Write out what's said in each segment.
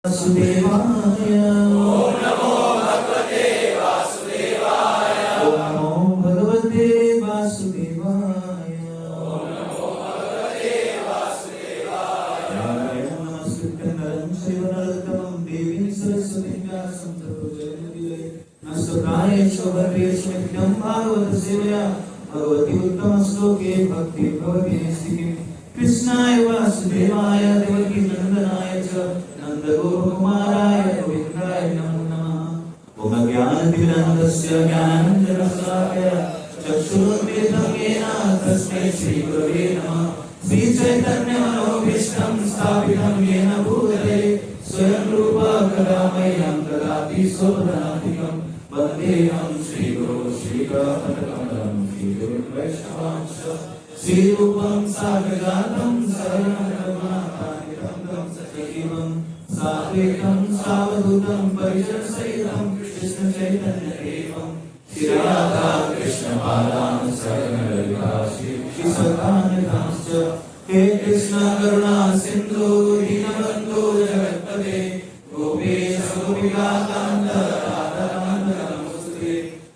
वासुदेवाय ओम नमो भगवते वासुदेवाय ओम नमो भगवते वासुदेवाय ओम नमो भगवते वासुदेवाय नारायणं नमस्कृत्य नरं चैव नरोत्तमं देवीं सरस्वतीं व्यासं ततो जयमुदीरये नमस्कृतायेषु भद्रेषु नित्यं भागवत सेवया भगवती उत्तम श्लोके भक्ति भवति नैष्टिकी कृष्णाय वासुदेवाय देवकी नंदनाय च नंदगोपकुमाराय गोविन्दाय नमो नमः। ओम ज्ञानतिमिरान्धस्य ज्ञानाञ्जनशलाकया चक्षुरुन्मीलितं येन तस्मै श्रीगुरवे नमः। श्रीचैतन्यमनोभीष्टं स्थापितं येन भूतले स्वयं रूपा कदा मह्यं ददाति स्वपदान्तिकं वन्देऽहं श्रीगुरो श्रीगणपतिकमलं श्रीगुरुवैष्णवांश्च श्रीरूपं साग्रजातं शरणं सजीवं सात्विकं सावधूतं परिजनसहितं कृष्ण चैतन्यदेवं श्रीराधा कृष्णपादान् सकलललिता श्रीसखान्वितांश्च हे कृष्ण करुणा सिन्धु दीनबन्धो जगत्पते गोपेश गोपिकान्त राधाकान्त नमोस्तुते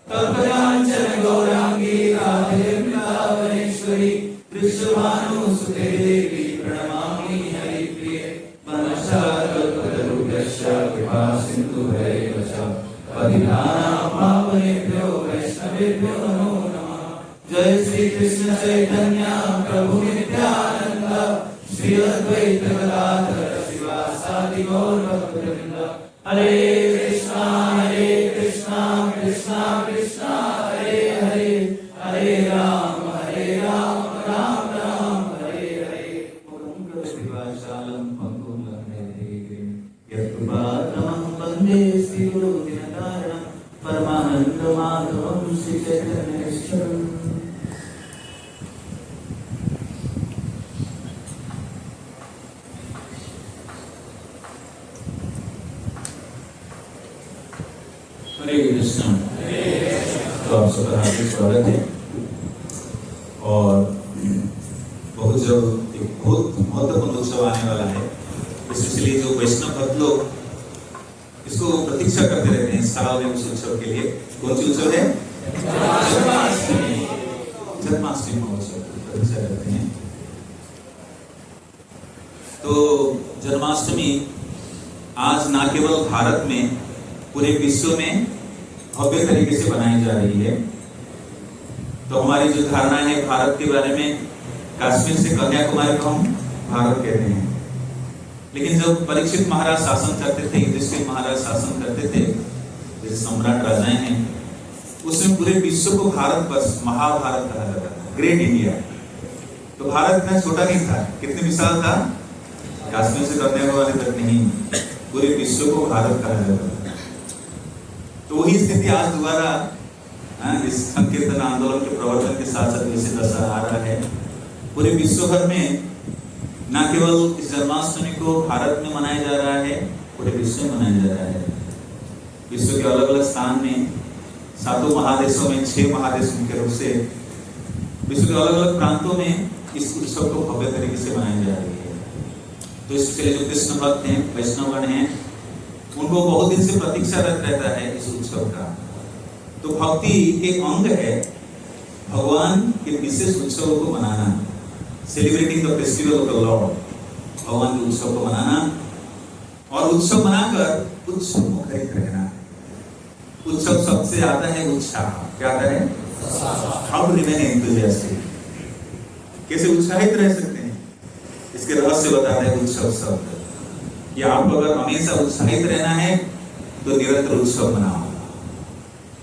तप्तकाञ्चन गौराङ्गी राधे वृन्दावनेश्वरी वृषभानुसुते देवी प्रणमामि हरिप्रिये मनश्चाकल्पतरुभ्यश्च कृपा सिन्धुभ्यैव च पतितानां पावनेभ्यो वैष्णवेभ्यो नमो नमः। जय श्री कृष्ण चैतन्य प्रभु नित्यानंद श्री अद्वैत गदाधर शिवासादि गौर भक्तवृंद। हरे कृष्णा कृष्णा कृष्णा हरे हरे हरे राम राम राम हरे हरे। मुखं करोति वाचालं पङ्गुं लङ्घयते गिरिं यत्कृपातमं वन्दे श्रीगुरुदिनतारणं परमानन्दमाधवं श्रीचैतन्येश्वरम्। हरे कृष्ण। तो आप सबका हार्दिक स्वागत है और बहुत जल्द एक बहुत महत्वपूर्ण उत्सव आने वाला है। इसलिए जो वैष्णव भक्त लोग इसको प्रतीक्षा करते रहते हैं साल में उस उत्सव के लिए। कौन सी उत्सव है? जन्माष्टमी महोत्सव की प्रतीक्षा करते हैं। तो जन्माष्टमी आज न केवल भारत में पूरे विश्व में भव्य तरीके से बनाई जा रही है। तो हमारी जो धारणा है भारत के बारे में, कश्मीर से कन्याकुमारी को हम भारत कहते हैं। लेकिन जब परीक्षित महाराज शासन करते थे, युधिष्ठिर महाराज शासन करते थे, जैसे सम्राट राजाएं हैं, उसमें पूरे विश्व को भारत वर्ष महाभारत कहा जाता था, ग्रेट इंडिया। तो भारत इतना छोटा नहीं था, कितने विशाल था? कश्मीर से कन्याकुमारी तक नहीं, पूरे विश्व को भारत कहा जाता था। तो वही स्थिति आज दोबारा इस संकीर्तन आंदोलन के प्रवर्तन के साथ साथ जैसे दशहरा आ रहा है, पूरे विश्व भर में न केवल इस जन्माष्टमी को भारत में मनाया जा रहा है, पूरे विश्व में मनाया जा रहा है। विश्व के अलग अलग स्थान में, 7 महादेशों में, 6 महादेश मुख्य रूप से विश्व के अलग अलग प्रांतों में इस उत्सव को भव्य तरीके से मनाई जा रही है। तो इसके लिए जो कृष्ण भक्त हैं, वैष्णवगण हैं, उनको बहुत दिन से प्रतीक्षा रहता है इस उत्सव का। तो भक्ति एक अंग है भगवान के विशेष उत्सवों को मनाना, celebrating the festival of the Lord, भगवान के उत्सव को मनाना और उत्सव मनाकर उत्सव मुखरित रहना। उत्सव शब्द से आता है उत्साह। क्या आता है? हाउ टू रिमेन एंथुसियास्टिक, कैसे उत्साहित रह सकते हैं, इसके रहस्य बताता है उत्सव शब्द। कि आपको अगर हमेशा उत्साहित रहना है तो निरंतर उत्सव मनाओ।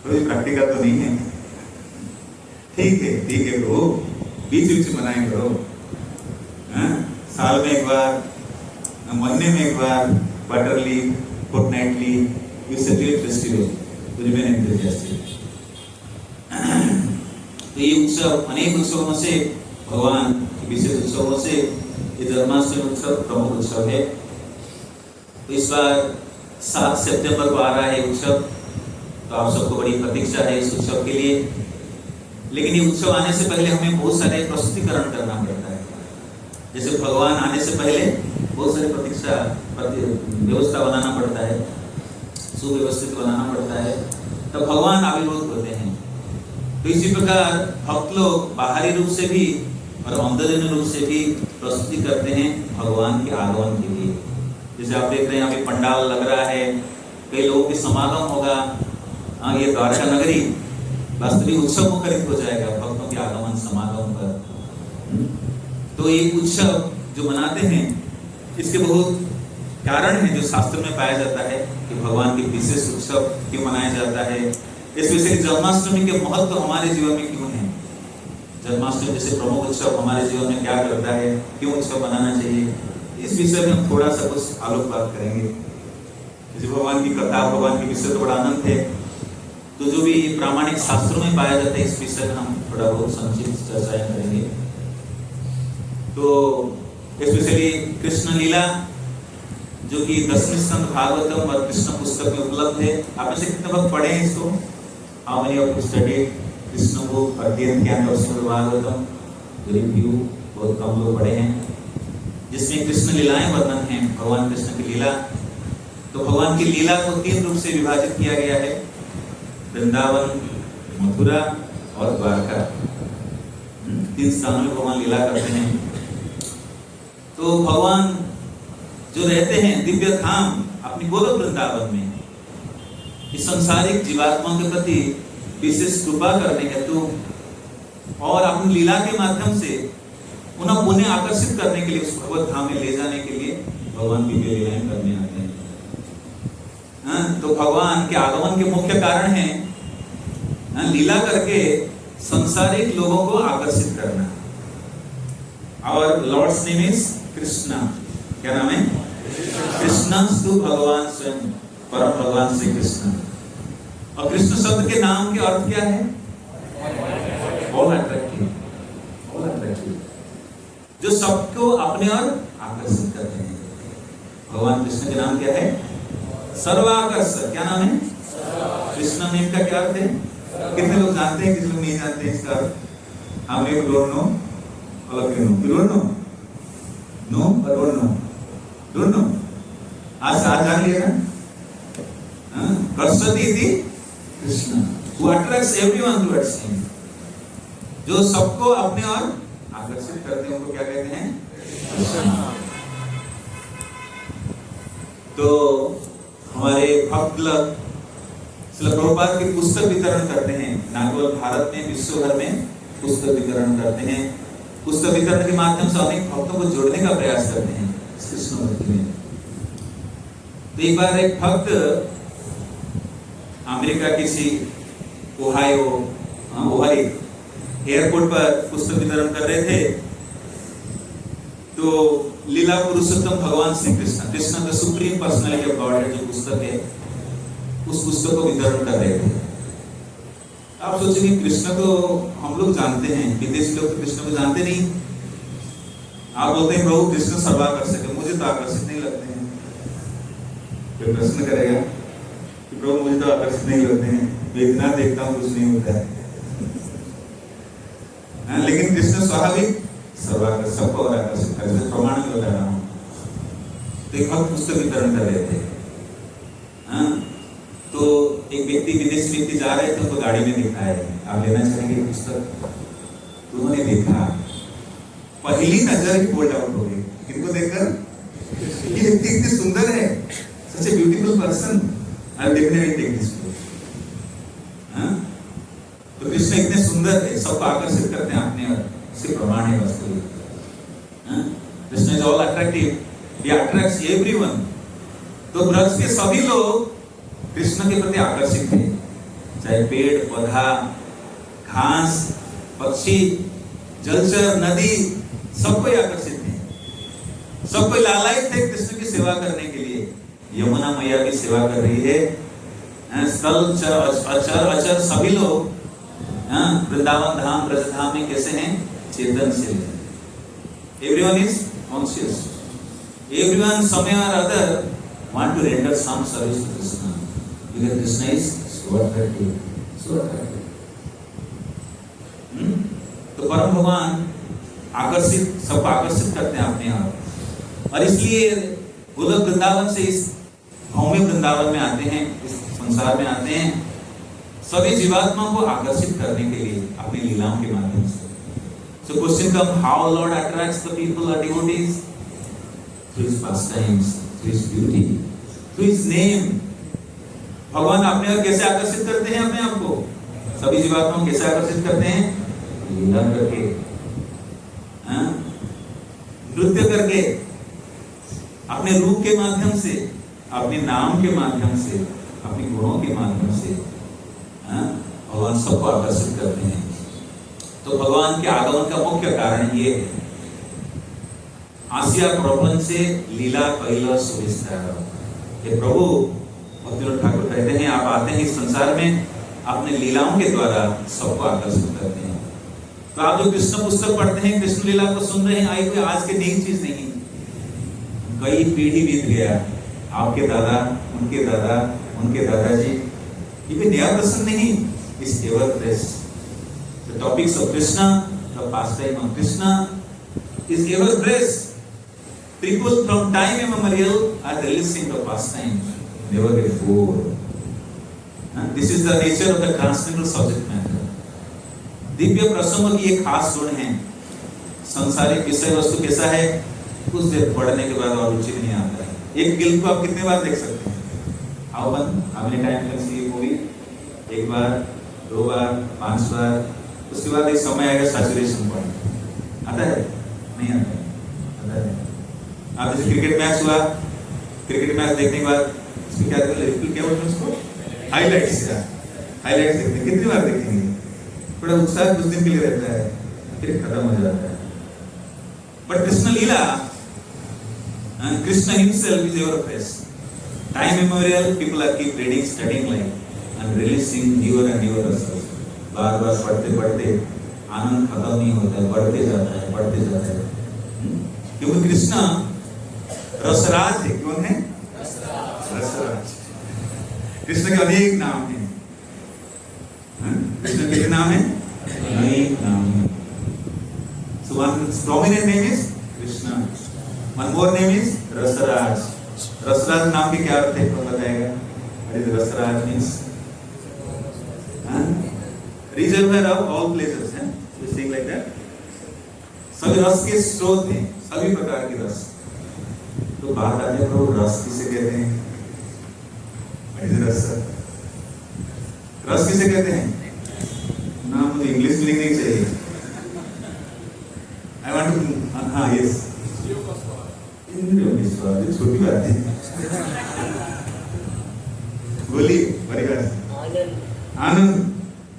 कोई प्रैक्टिकल तो नहीं है, ठीक है ब्रो, बीच में मनाएं करो। साल में एक बार, महीने में एक बार, quarterly, fortnightly, you celebrate festival to remain enthusiastic. तो ये उत्सव अनेक उत्सवों से, भगवान के विशेष उत्सवों से ये जन्माष्टमी उत्सव प्रमुख उत्सव है। तो इस बार 7 सितंबर को आ रहा है उत्सव। तो आप सबको बड़ी प्रतीक्षा है इस उत्सव के लिए। लेकिन ये उत्सव आने से पहले हमें बहुत सारे प्रस्तुतिकरण करना पड़ता है। जैसे भगवान आने से पहले बहुत सारी प्रतीक्षा व्यवस्था बनाना पड़ता है, सुव्यवस्थित बनाना पड़ता है, तब भगवान आविर्भूत होते हैं। तो इसी प्रकार भक्त लोग बाहरी रूप से भी और अंदरूनी रूप से भी प्रस्तुति करते हैं भगवान के आगमन के लिए। जैसे आप देख रहे हैं अभी पंडाल लग रहा है, कई लोगों के समागम होगा। ये द्वारका नगरी वास्तविक उत्सव मुखरित हो जाएगा भक्तों के आगमन समागम पर। तो ये उत्सव जो मनाते हैं इसके बहुत कारण है जो शास्त्र में पाया जाता है कि भगवान के विशेष उत्सव क्यों मनाया जाता है। स्पेशली जन्माष्टमी के महत्व हमारे जीवन में क्यों है, जन्माष्टमी जैसे प्रमुख उत्सव हमारे जीवन में क्या करता है, क्यों उत्सव मनाना चाहिए, इस विषय में हम थोड़ा सा कुछ आलोकपात करेंगे। जैसे भगवान की कथा, भगवान के विषय तो बड़ा आनंद है, तो जो भी प्रामाणिक शास्त्रों में पाया जाता है इस विषय में हम थोड़ा बहुत संक्षिप्त चर्चाएं करेंगे। तो स्पेशली कृष्ण लीला जो कि 10वें स्कंद भागवतम और कृष्ण पुस्तक में उपलब्ध है। आप में से कितने भक्त पढ़े हैं इसको? How many of you studied Krishna book अध्ययन ज्ञान और श्रीमद् भागवतम? वेरी फ्यू, बहुत कम लोग पढ़े हैं। जिसमें कृष्ण लीलाएं वर्णन हैं, भगवान कृष्ण की लीला। तो भगवान की लीला को 3 रूप से विभाजित किया गया है, वृंदावन, मथुरा और द्वारका। 3 स्थानों में भगवान लीला करते हैं। तो भगवान जो रहते हैं दिव्य धाम अपनी गोलोक वृंदावन में, इस संसारिक जीवात्माओं के प्रति विशेष कृपा करने हेतु और अपनी लीला के माध्यम से उन्हें पुण्य आकर्षित करने के लिए उस भगवत धाम में ले जाने के लिए भगवान दिव्य लीलाएं करने आते हैं। तो भगवान के आगमन के मुख्य कारण है लीला करके संसारिक लोगों को आकर्षित करना। और लॉर्ड्स नेम इज कृष्णा। क्या नाम है? कृष्णस्तु भगवान स्वयं, परम भगवान श्री कृष्ण। और कृष्ण शब्द के नाम के अर्थ क्या है? ऑल अट्रैक्टिव, ऑल अट्रैक्टिव, जो सबको अपने ओर आकर्षित करते हैं। भगवान कृष्ण के नाम क्या है? सर्वाकर्षक। क्या नाम है? कृष्ण नेम का क्या अर्थ है? कितने लोग जानते हैं, कितने लोग नहीं जानते हैं इसका अर्थ? हम एक don't know, all of you know, you don't know, no और डोंट नो, डोंट नो। आज जान लिया ना? कर्षति इति Krishna, who attracts everyone towards him, जो सबको अपने ओर आकर्षित करते हैं उनको क्या कहते हैं? कृष्ण। तो हमारे भक्त लोग श्रील प्रभुपाद की पुस्तक वितरण करते हैं, न केवल भारत में, विश्व भर में पुस्तक वितरण करते हैं। पुस्तक वितरण के माध्यम से अनेक भक्तों को जोड़ने का प्रयास करते हैं कृष्ण भक्ति में। तो एक बार एक भक्त अमेरिका किसी ओहायो एयरपोर्ट पर पुस्तक वितरण कर रहे थे। तो लीला पुरुषोत्तम भगवान Shri Krishna, Krishna the supreme personality of God है जो पुस्तक है, उस पुस्तक को वितरण कर रहे थे। आप सोचेंगे कृष्ण को हम लोग जानते हैं, विदेशी लोग तो कृष्ण को जानते नहीं। आप बोलते हैं प्रभु कृष्ण सर्वाकर्षक है, मुझे तो आकर्षित नहीं लगते हैं। कोई प्रश्न करेगा कि प्रभु मुझे तो आकर्षित नहीं लगते हैं, इतना देखता हूँ कुछ नहीं होता है। लेकिन कृष्ण स्वाभाविक सर्वाकर्षक, सबको और आकर्षित करते हैं, प्रमाण में बता रहा हूँ। तो एक भक्त पुस्तक वितरण कर रहे थे। तो एक व्यक्ति, विदेशी व्यक्ति जा रहे थे, उनको गाड़ी में दिखाया आप लेना चाहेंगे पुस्तक? तो उन्होंने देखा, पहली नजर ही बोल्ड आउट हो गई इनको देखकर, ये व्यक्ति इतनी सुंदर है, such a beautiful person, I definitely take this book. तो कृष्ण इतने सुंदर है, सबको आकर्षित करते हैं अपने ओर, इसके प्रमाण है वास्तविक। Krishna is all attractive, he attracts everyone. तो ब्रज के सभी लोग कृष्ण के प्रति आकर्षित थे, चाहे पेड़ पौधा, घास, पक्षी, जलचर, नदी, सबको आकर्षित थे। सबको लालायित थे कृष्ण की सेवा करने के लिए। यमुना मैया की सेवा कर रही है, स्थल अचर अचर सभी लोग वृंदावन धाम, ब्रज धाम में कैसे हैं? चेतनशील है। एवरीवन इज कॉन्शियस, एवरीवन समय और other want to render some service to Krishna, because Krishna is so attractive, so attractive. तो परम भगवान सबको आकर्षित करते हैं अपने आप। और इसलिए वो लोग वृंदावन से इस भौमिक वृंदावन में आते हैं, इस संसार में आते हैं सभी जीवात्माओं को आकर्षित करने के लिए अपनी लीलाओं के माध्यम से। So question comes, how Lord attracts the people or devotees? Through His pastimes, through His beauty, through His name. भगवान अपने आप कैसे आकर्षित करते हैं अपने आप को? सभी जीवात्माओं कैसे आकर्षित करते हैं? लीला करके, नृत्य करके, अपने रूप के माध्यम से, अपने नाम के माध्यम से, अपने गुणों के माध्यम से भगवान सबको आकर्षित करते हैं। तो भगवान के आगमन का मुख्य कारण ये है, आसिया प्रपंच से लीला कैला सुविस्तार। ये प्रभु भक्तिविनोद ठाकुर कहते हैं, आप आते हैं इस संसार में अपने लीलाओं के द्वारा सबको आकर्षित करते हैं। तो आप जो कृष्ण पुस्तक पढ़ते हैं, कृष्ण लीला को सुन रहे हैं, आई कोई आज की नई चीज नहीं, कई पीढ़ी बीत गया, आपके दादा, उनके दादा, उनके दादाजी, ये कोई नया प्रश्न नहीं, इस ever fresh. The topics of Krishna, the pastime of Krishna is ever fresh. People from time immemorial are releasing the pastime, never before. And this is the nature of the transcendental subject matter. Divya प्रसंगों की एक खास गुण है, संसारिक विषय वस्तु कैसा है, कुछ देर पढ़ने के बाद और रुचि नहीं आता है। एक फिल्म को आप कितने बार देख सकते हैं? How many times can see a movie? एक बार, दो बार, 5 बार, उसके बाद एक समय आएगा सैचुरेशन पॉइंट। आता है? नहीं आता है? आता है। आप जैसे क्रिकेट मैच हुआ, क्रिकेट मैच देखने के बाद उसको क्या बोलते हैं उसको? हाइलाइट्स देखते हैं। कितनी बार देखेंगे? बड़ा उत्साह कुछ दिन के लिए रहता है, फिर खत्म हो जाता है। But Krishna Leela, Krishna himself is ever fresh. Time immemorial, people are keep reading, studying like and releasing newer and newer results. बार बार पढ़ते पढ़ते आनंद खत्म नहीं होता है, बढ़ते जाता है। क्योंकि कृष्ण रसराज है। कौन है? रसराज। कृष्ण के अनेक नाम हैं। कृष्ण के नाम है, अनेक नाम है। So one prominent name is Krishna. One more name is रसराज। रसराज नाम के क्या अर्थ है? कौन बताएगा? What is Rasraj means? Reservoir of all places है, you sing like that. सभी रस के स्रोत हैं, सभी प्रकार के रस। तो बात आती है प्रभु रस किसे कहते हैं? रस, रस किसे कहते हैं? ना मुझे इंग्लिश में लिखने चाहिए। I want to, हाँ yes, ये छोटी बात है। बोलिए, बड़ी बात। आनंद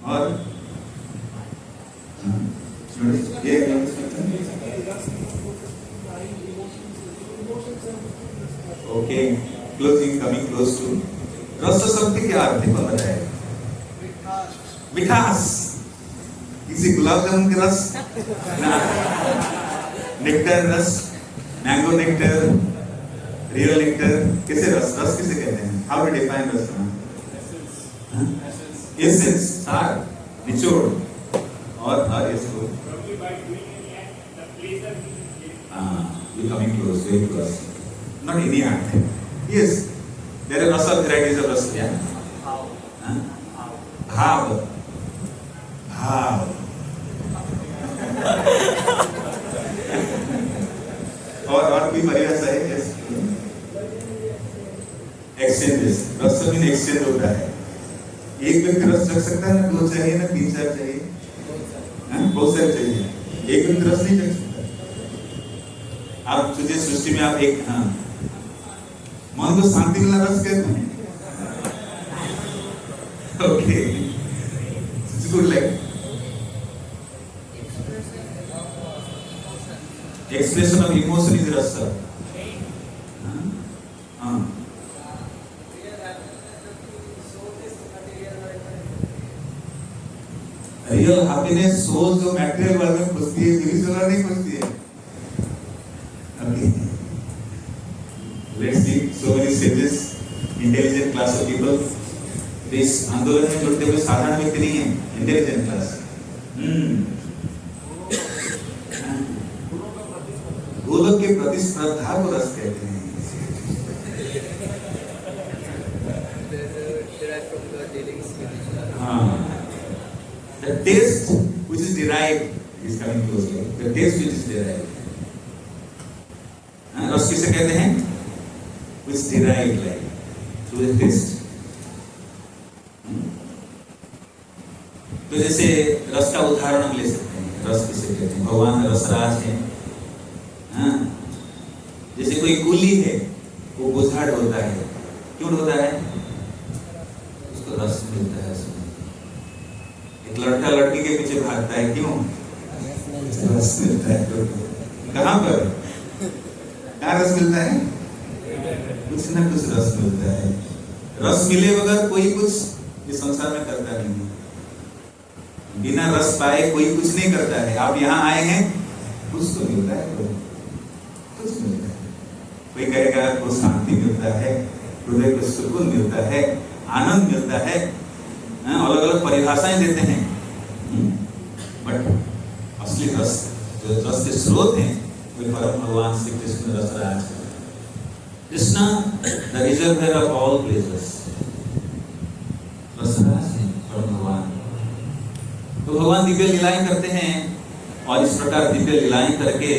और ये okay, closing, coming close to. रस शब्द के क्या अर्थ है बताएगा? मिठास। किसी गुलाब जामुन के रस, नेक्टर रस, मैंगो नेक्टर, रियल नेक्टर, किसे रस किसे कहते हैं? हाउ टू डिफाइन रस? एसेंस, सार, निचोड़, और इसको you coming close, very close. Not any act. Yes, there are lots of varieties of rasa. Yeah. Bhav. और भी परिभाषा है? Yes. Exchanges. रस में exchange होता है। एक व्यक्ति रस रख सकता है ना, 2 चाहिए ना, 3-4 चाहिए, बहुत सारे चाहिए। एक व्यक्ति रस नहीं रख सकता। आप सोचिए, सृष्टि में आप एक, मन को शांति मिला रस कहते हैं। Okay, good like expression of emotion is रस। रियल हैप्पीनेस सोल जो मैटेरियल वर्ल्ड में खुशती है, स्पिरिचुअल नहीं खुशती है। Let's see so many sages, intelligent class of people. इस आंदोलन में जुड़ते हुए साधारण व्यक्ति नहीं है, इंटेलिजेंट क्लास। लोग के प्रतिस्पर्धा को रस कहते हैं। हाँ, the taste which is derived is coming closely. The taste which is derived. रस किसे कहते हैं? Which derived like through the taste. तो जैसे रस का उदाहरण हम ले सकते हैं। रस किसे कहते हैं? भगवान रसराज है। हाँ, जैसे कोई कूली है, वो बुझाड़ होता है। क्यों होता है? उसको रस मिलता है। एक लड़का लड़की के पीछे भागता है, क्यों? रस मिलता है। कहाँ पर? कहाँ रस मिलता है? कुछ ना कुछ रस मिलता है। रस मिले बगैर कोई कुछ इस संसार में करता नहीं है। बिना रस पाए कोई कुछ नहीं करता है। आप यहाँ आए हैं, कुछ तो मिलता है, कुछ मिलता है। कोई कहेगा को शांति मिलता है, हृदय को सुकून मिलता है, आनंद मिलता है। अलग अलग परिभाषाएं देते हैं, बट असली रस, जो रस के स्रोत हैं, वे परम भगवान श्री कृष्ण रसराज है। Krishna the reservoir of all pleasures, रसराज है परम भगवान। तो भगवान दिव्य लीलाएं करते हैं, और इस प्रकार दिव्य लीलाएं करके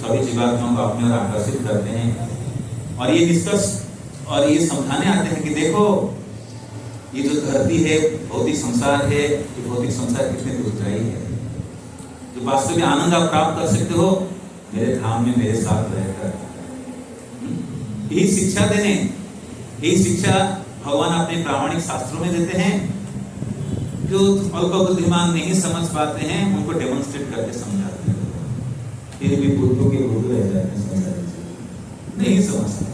सभी जीवात्माओं को अपने ओर आकर्षित करते हैं। और ये निष्कर्ष और ये समझाने आते हैं कि देखो, ये जो धरती है, भौतिक संसार है, ये भौतिक संसार कितने दुर्जाई है। जो वास्तव में आनंद आप प्राप्त कर सकते हो मेरे धाम में मेरे साथ रहकर। यही शिक्षा देने, यही शिक्षा भगवान अपने प्रामाणिक शास्त्रों में देते हैं। जो अल्प बुद्धिमान नहीं समझ पाते हैं, उनको डेमोन्स्ट्रेट करके समझाते हैं। फिर भी बुद्धू के बुद्धू रह जाते हैं, नहीं समझते।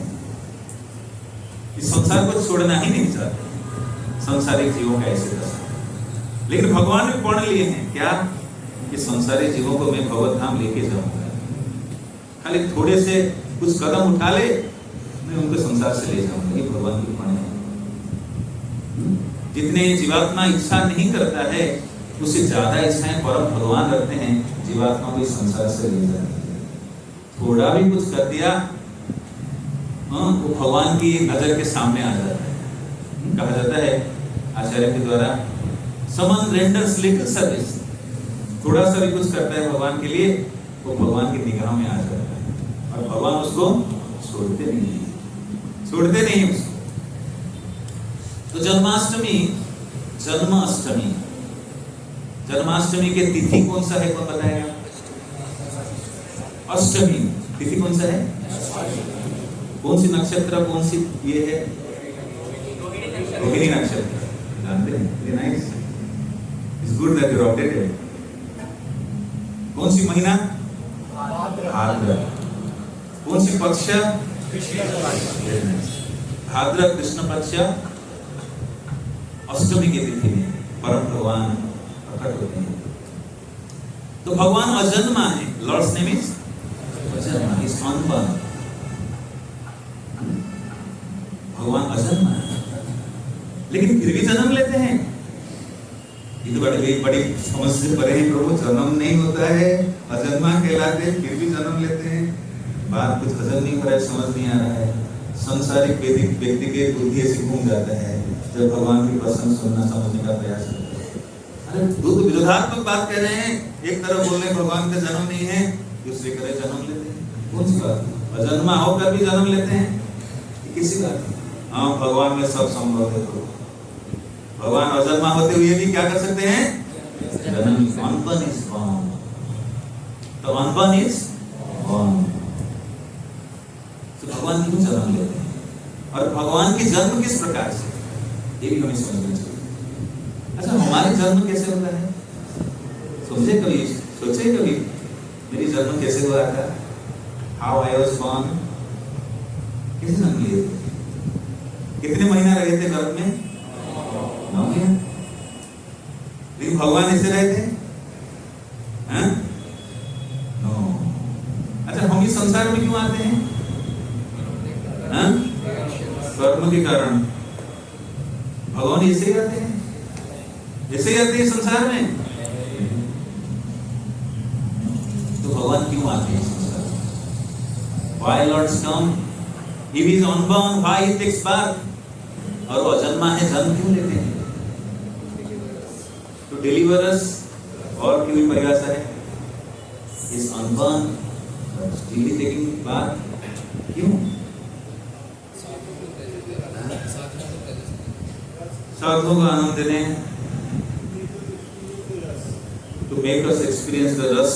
इस संसार को छोड़ना ही नहीं चाहते संसारिक जीवों का ऐसे दशा। लेकिन भगवान ने पढ़ लिए हैं क्या? कि संसारिक जीवों को मैं भगवत धाम लेके जाऊंगा। खाली थोड़े से कुछ कदम उठा ले, मैं उनको संसार से ले जाऊंगा। ये भगवान की पढ़ है। जितने जीवात्मा इच्छा नहीं करता है, उससे ज्यादा इच्छाएं परम भगवान रखते हैं जीवात्मा को इस संसार से ले जाने। थोड़ा भी कुछ कर दिया, वो भगवान की नजर के सामने आ जाता है। कहा जाता है आचार्य के द्वारा, समन रेंडर्स लिटिल सर्विस, थोड़ा सा भी कुछ करता है भगवान के लिए, वो भगवान की निगाह में आ जाता है। और भगवान उसको छोड़ते नहीं उसको। तो जन्माष्टमी के तिथि कौन सा है? कौन बताएगा? अष्टमी तिथि कौन सा है? कौन सी नक्षत्र, कौन सी ये है? रोहिणी नक्षत्र। जानते हैं? Nice, it's good that you are updated. कौन सी महीना? भाद्र। कौन सी पक्ष? भाद्र कृष्ण पक्ष अष्टमी की तिथि में परम भगवान प्रकट होते हैं। तो भगवान अजन्मा है। लॉर्ड्स नेम इज अजन्मा, इज अनबॉर्न। भगवान अजन्मा है, लेकिन फिर भी जन्म लेते हैं। ये तो बड़ी समझ से परे है। प्रभु जन्म नहीं होता है, अजन्मा कहलाते, फिर भी जन्म लेते हैं। बात कुछ हजम नहीं हो रहा है, समझ नहीं आ रहा है। संसारिक व्यक्ति के बुद्धि से घूम जाता है जब भगवान की प्रसंग सुनना समझने का प्रयास करता है। अरे दो विरोधात्मक बात कह रहे हैं। एक तरफ बोल रहे भगवान का जन्म नहीं है, दूसरी तरफ जन्म लेते हैं। कौन सी बात? अजन्मा होकर भी जन्म लेते हैं, किसी बात? हाँ, भगवान में सब संभव है। तो भगवान अजन्मा होते हुए भी क्या कर सकते हैं? जन्म। Unborn is born. तो अनबॉर्न इज बॉर्न। तो भगवान क्यों जन्म लेते हैं, और भगवान की जन्म किस प्रकार से, ये भी हमें समझना चाहिए। अच्छा, हमारे जन्म कैसे होता है? सोचे कभी मेरी जन्म कैसे हुआ था? How I was born. कैसे जन्म लिए? कितने महीना रहे थे गर्भ में? 9 महीना। लेकिन भगवान ऐसे रहे थे? नो। अच्छा, हम इस संसार में क्यों आते हैं? कर्म के कारण। भगवान ऐसे ही आते हैं, ऐसे ही आते हैं संसार में। तो भगवान क्यों आते हैं संसार में? Why Lord's come? If he is unborn, why he takes birth? और वो अजन्मा है, जन्म क्यों लेते हैं? To deliver us, और क्यों परिभाषा है? He is unborn, but still he taking birth. क्यों? साधुओं को आनंद देने, to make us experience the रस,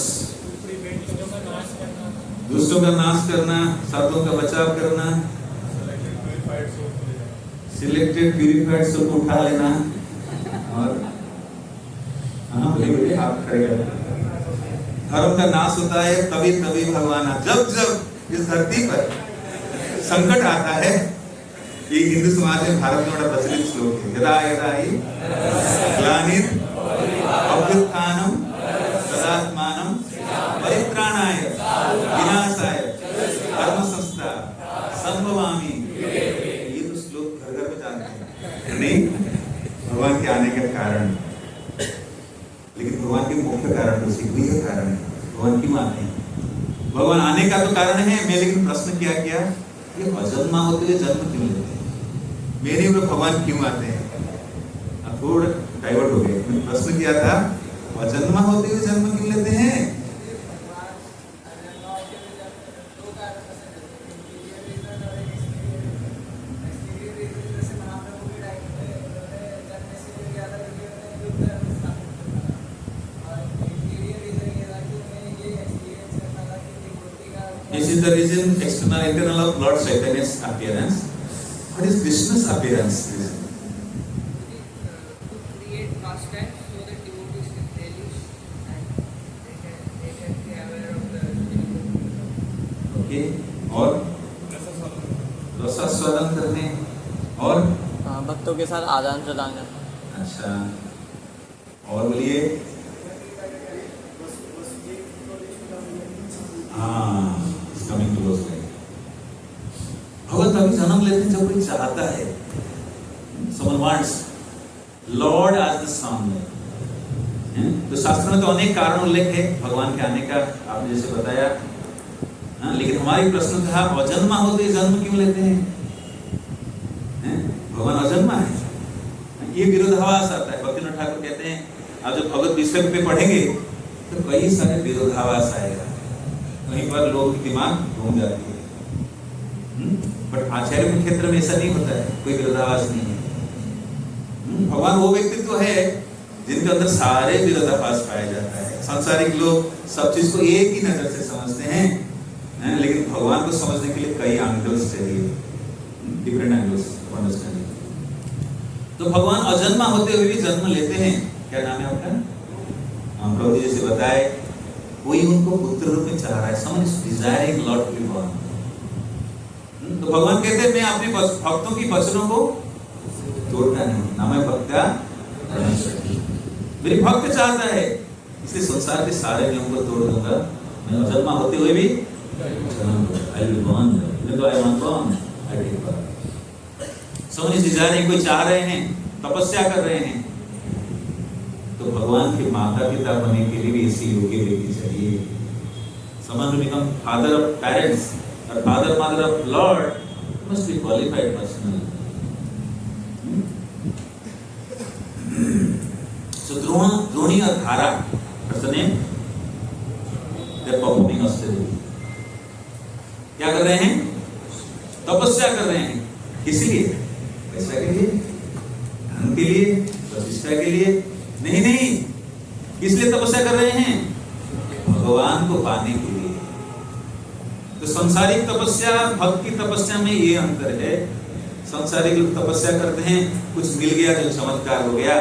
दुष्टों का नाश करना, साधुओं का बचाव करना, सिलेक्टेड प्यूरिफाइड सोल को उठा लेना, और बोले आप खड़े कर, धर्म का नाश होता है तभी तभी भगवान, जब इस धरती पर संकट आता है। ये हिंदू समाज में, भारत में बड़ा प्रचलित श्लोक है, यदा यदा हि ग्लानिर् अभ्युत्थानं तदात्मानं परित्राणाय विनाशाय धर्म संस्था संभवामि। ये तो श्लोक घर घर में जानते हैं नहीं, भगवान के आने का कारण, लेकिन भगवान के मुख्य कारण तो सिद्धि का कारण है। भगवान क्यों आते हैं? भगवान आने का तो कारण है, मैं लेकिन प्रश्न किया ये अजन्मा होते हुए जन्म क्यों लेते हैं? मेरे ऊपर भगवान क्यों आते हैं? अब थोड़ा डाइवर्ट हो गए। मैंने प्रश्न किया था अजन्मा होते हुए जन्म क्यों लेते हैं? This is the reason, external, internal of Lord Chaitanya's appearance. What is Krishna's appearance? To create pastimes so that devotees can relish and they can be aware of the spiritual. Okay. और रसास्वादन करने, और भक्तों के साथ आदान प्रदान करना। अच्छा, और बोलिए। हाँ, coming to those things. भगवत अभी जन्म लेते हैं जब कोई चाहता है, someone wants Lord as the son. तो शास्त्र में तो अनेक कारण उल्लेख है भगवान के आने का, आपने जैसे बताया। लेकिन हमारी प्रश्न था अजन्मा होते जन्म क्यों लेते हैं? भगवान अजन्मा है, ये विरोधाभास आता है। भक्तिनाथ ठाकुर कहते हैं आप जब भगवत विषय पे पढ़ेंगे तो कई सारे विरोधाभास आएगा, कहीं पर लोग की दिमाग घूम जाती है। बट आचार्य के क्षेत्र में ऐसा नहीं होता है, कोई विरोधाभास नहीं है। भगवान वो व्यक्तित्व है जिनके अंदर सारे विरोधाभास पाया जाता है। सांसारिक लोग सब चीज को एक ही नजर से समझते हैं, लेकिन भगवान को समझने के लिए कई एंगल्स चाहिए, डिफरेंट एंगल्स अंडरस्टैंडिंग। तो भगवान अजन्मा होते हुए भी जन्म लेते हैं। क्या नाम है आपका? प्रभु जी जैसे बताए, कोई उनको पुत्र रूप में चाह रहा है, someone is desiring Lord to be born। तो भगवान कहते हैं मैं अपने भक्तों की वचनों को तोड़ता नहीं, ना मैं भक्ता, मेरी भक्त चाहता है इसलिए संसार के सारे नियम को तोड़ दूंगा। मैं अजन्मा होते हुए भी I will born, even though I am unborn, I will born। someone is desiring, कोई चाह रहे हैं, तपस्या कर रहे हैं, तो भगवान के माता पिता बनने के लिए भी ऐसी योग्य व्यक्ति चाहिए। someone to become father of parents or father mother of Lord must be qualified person। So Droni और धारा person name, they are performing austerity। क्या कर रहे हैं? तपस्या कर रहे हैं। किसी लिए? पैसा के लिए, धन के लिए, प्रतिष्ठा के लिए? नहीं, किस लिए तपस्या कर रहे हैं? भगवान को पाने के लिए। तो संसारिक तपस्या, भक्त की तपस्या में ये अंतर है। संसारिक लोग तपस्या करते हैं, कुछ मिल गया जो चमत्कार हो गया,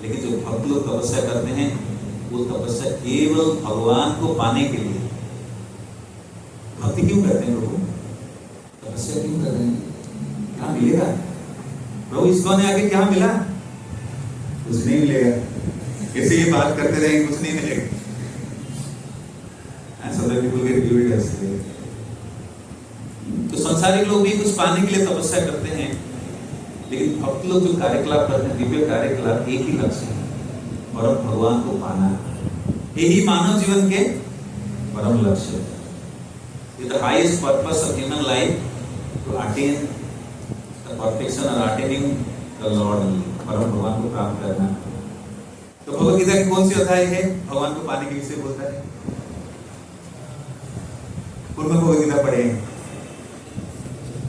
लेकिन जो भक्त लोग तपस्या करते हैं वो तपस्या केवल भगवान को पाने के लिए। भक्ति क्यों करते हैं लोग? तपस्या क्यों कर रहे हैं? क्या मिलेगा? प्रभु इसको ने आगे क्या मिला? कुछ नहीं मिलेगा। कैसे ये बात करते रहेंगे, कुछ नहीं मिलेगा। तो संसारिक लोग भी कुछ पाने के लिए तपस्या करते हैं, लेकिन भक्त लोग जो कार्यकलाप करते हैं, दिव्य कार्यकलाप, एक ही लक्ष्य है, परम भगवान को पाना। यही मानव जीवन के परम लक्ष्य है। कि the highest purpose of human life to attain the perfection और अटेनिंग द लॉर्ड, परम भगवान को प्राप्त करना। तो भगवद गीता की कौन सी अध्याय है भगवान को पाने के विषय बोलता है? पूर्व भगवद गीता पढ़े हैं।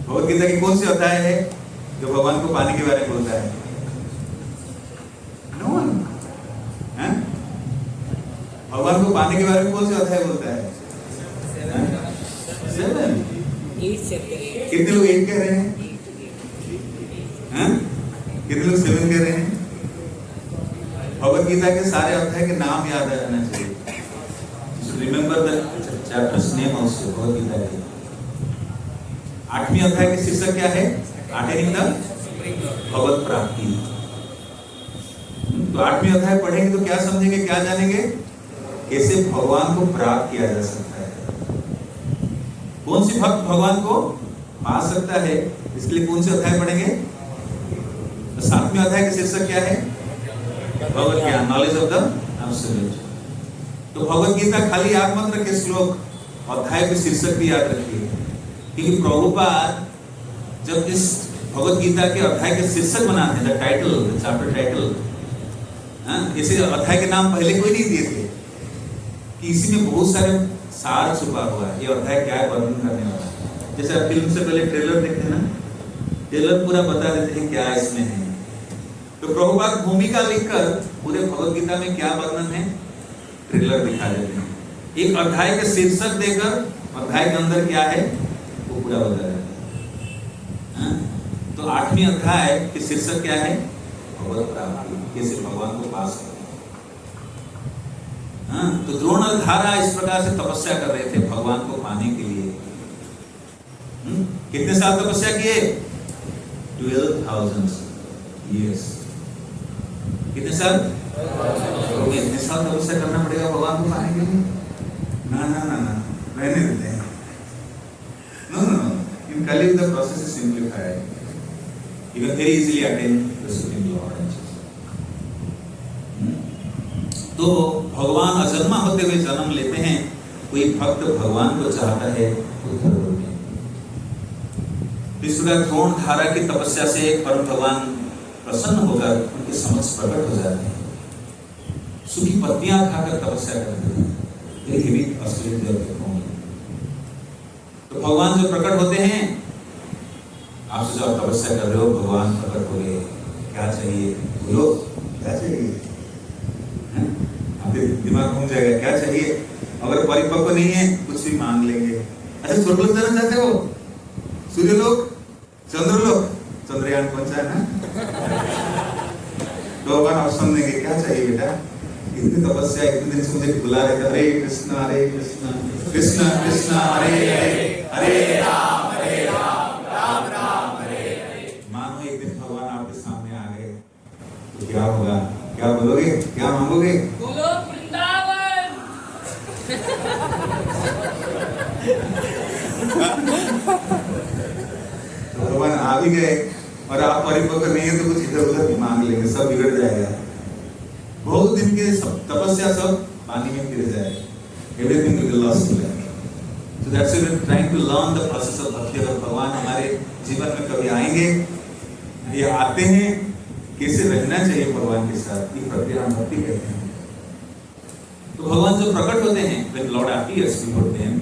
भगवद गीता की कौन सी अध्याय है जो भगवान को पाने के बारे में बोलता है? No one. भगवान को पाने के बारे में कौन सा अध्याय बोलता है? 7। कितने लोग 8 कह रहे हैं? कितने लोग 7 कह रहे हैं? भगवद गीता के सारे अध्याय के नाम याद आ जाना चाहिए। Remember the chapters name also. Bhagavad Gita के 8वीं अध्याय के शीर्षक क्या है? अटेनिंग द भगवत प्राप्ति। तो 8वीं अध्याय पढ़ेंगे तो क्या समझेंगे, क्या जानेंगे? कैसे भगवान को प्राप्त किया जा सकता है, कौन सी भक्त भगवान को पा सकता है, इसके लिए कौन से अध्याय पढ़ेंगे? तो 7वें अध्याय का शीर्षक क्या है? भगवत ज्ञान, नॉलेज ऑफ द एब्सोल्यूट। तो भगवत गीता खाली याद मत रखिए श्लोक, अध्याय के शीर्षक भी याद रखिए, क्योंकि प्रभुपाद जब इस भगवत गीता के अध्याय के शीर्षक बनाते हैं, the title, the chapter title, इसे अध्याय के नाम पहले कोई नहीं दिए थे कि इसी में बहुत सारे सार छुपा हुआ है, ये अध्याय क्या है वर्णन करने वाला है। जैसे आप फिल्म से पहले ट्रेलर देखते हैं ना, ट्रेलर पूरा बता देते हैं क्या इसमें है। तो प्रभुपाद भूमिका लिखकर पूरे भगवत गीता में क्या वर्णन है, ट्रेलर दिखा देते हैं। एक अध्याय के शीर्षक देकर अध्याय के अंदर क्या है वो पूरा बता देते हैं। तो 8वीं अध्याय के शीर्षक क्या है? भगवत प्राप्ति, कैसे भगवान को पा सकते। तो द्रोणधारा इस प्रकार से तपस्या कर रहे थे भगवान को पाने के लिए। कितने साल तपस्या किए? 12,000 years। कितने साल? इतने साल तपस्या करना पड़ेगा भगवान को पाने के लिए? ना ना ना ना, रहने देते हैं। No no no, in Kaliyug the process is simplified, you can very easily attain the supreme lord। तो भगवान अजन्मा होते हुए जन्म लेते हैं। कोई भक्त भगवान को चाहता है उद्धर होते हैं। इस प्रकार द्रोणधारा की तपस्या से परम भगवान प्रसन्न होकर उनके समक्ष प्रकट हो जाते हैं। सूखी पत्तियां खाकर तपस्या करते हैं। तो भगवान जो प्रकट होते हैं, आपसे जो आप तपस्या कर रहे हो, भगवान प्रकट हो गए, क्या चाहिए बोलो, क्या चाहिए? आपके दिमाग घूम जाएगा, क्या चाहिए? अगर परिपक्व नहीं है कुछ भी मांग लेंगे। अच्छा, स्वर्गलोक जाना चाहते हो? सूर्यलोक, चंद्रलोक, चंद्रयान पहुंचा है ना? तो भगवान ऑप्शन देंगे, क्या चाहिए बेटा? इतनी तपस्या, इतने दिन से मुझे बुला रहे थे, हरे कृष्णा कृष्ण कृष्ण हरे हरे, हरे राम राम राम हरे हरे। मानो एक दिन भगवान आपके सामने आ गए तो क्या होगा? क्या बोलोगे, क्या मांगोगे? बोलो वृंदावन। तो भगवान आ भी गए और आप परिपक्व नहीं है तो कुछ इधर उधर भी मांग लेंगे, सब बिगड़ जाएगा। बहुत दिन के सब तपस्या सब पानी में गिर जाएगा। Everything will be lost to life. So that's why we're trying to learn the process of bhakti। अगर भगवान हमारे जीवन में कभी आएंगे, ये आते हैं, कैसे रहना चाहिए भगवान के साथ, ये प्रक्रिया हम भक्ति कहते हैं। तो भगवान जो प्रकट होते हैं, when Lord appears before them,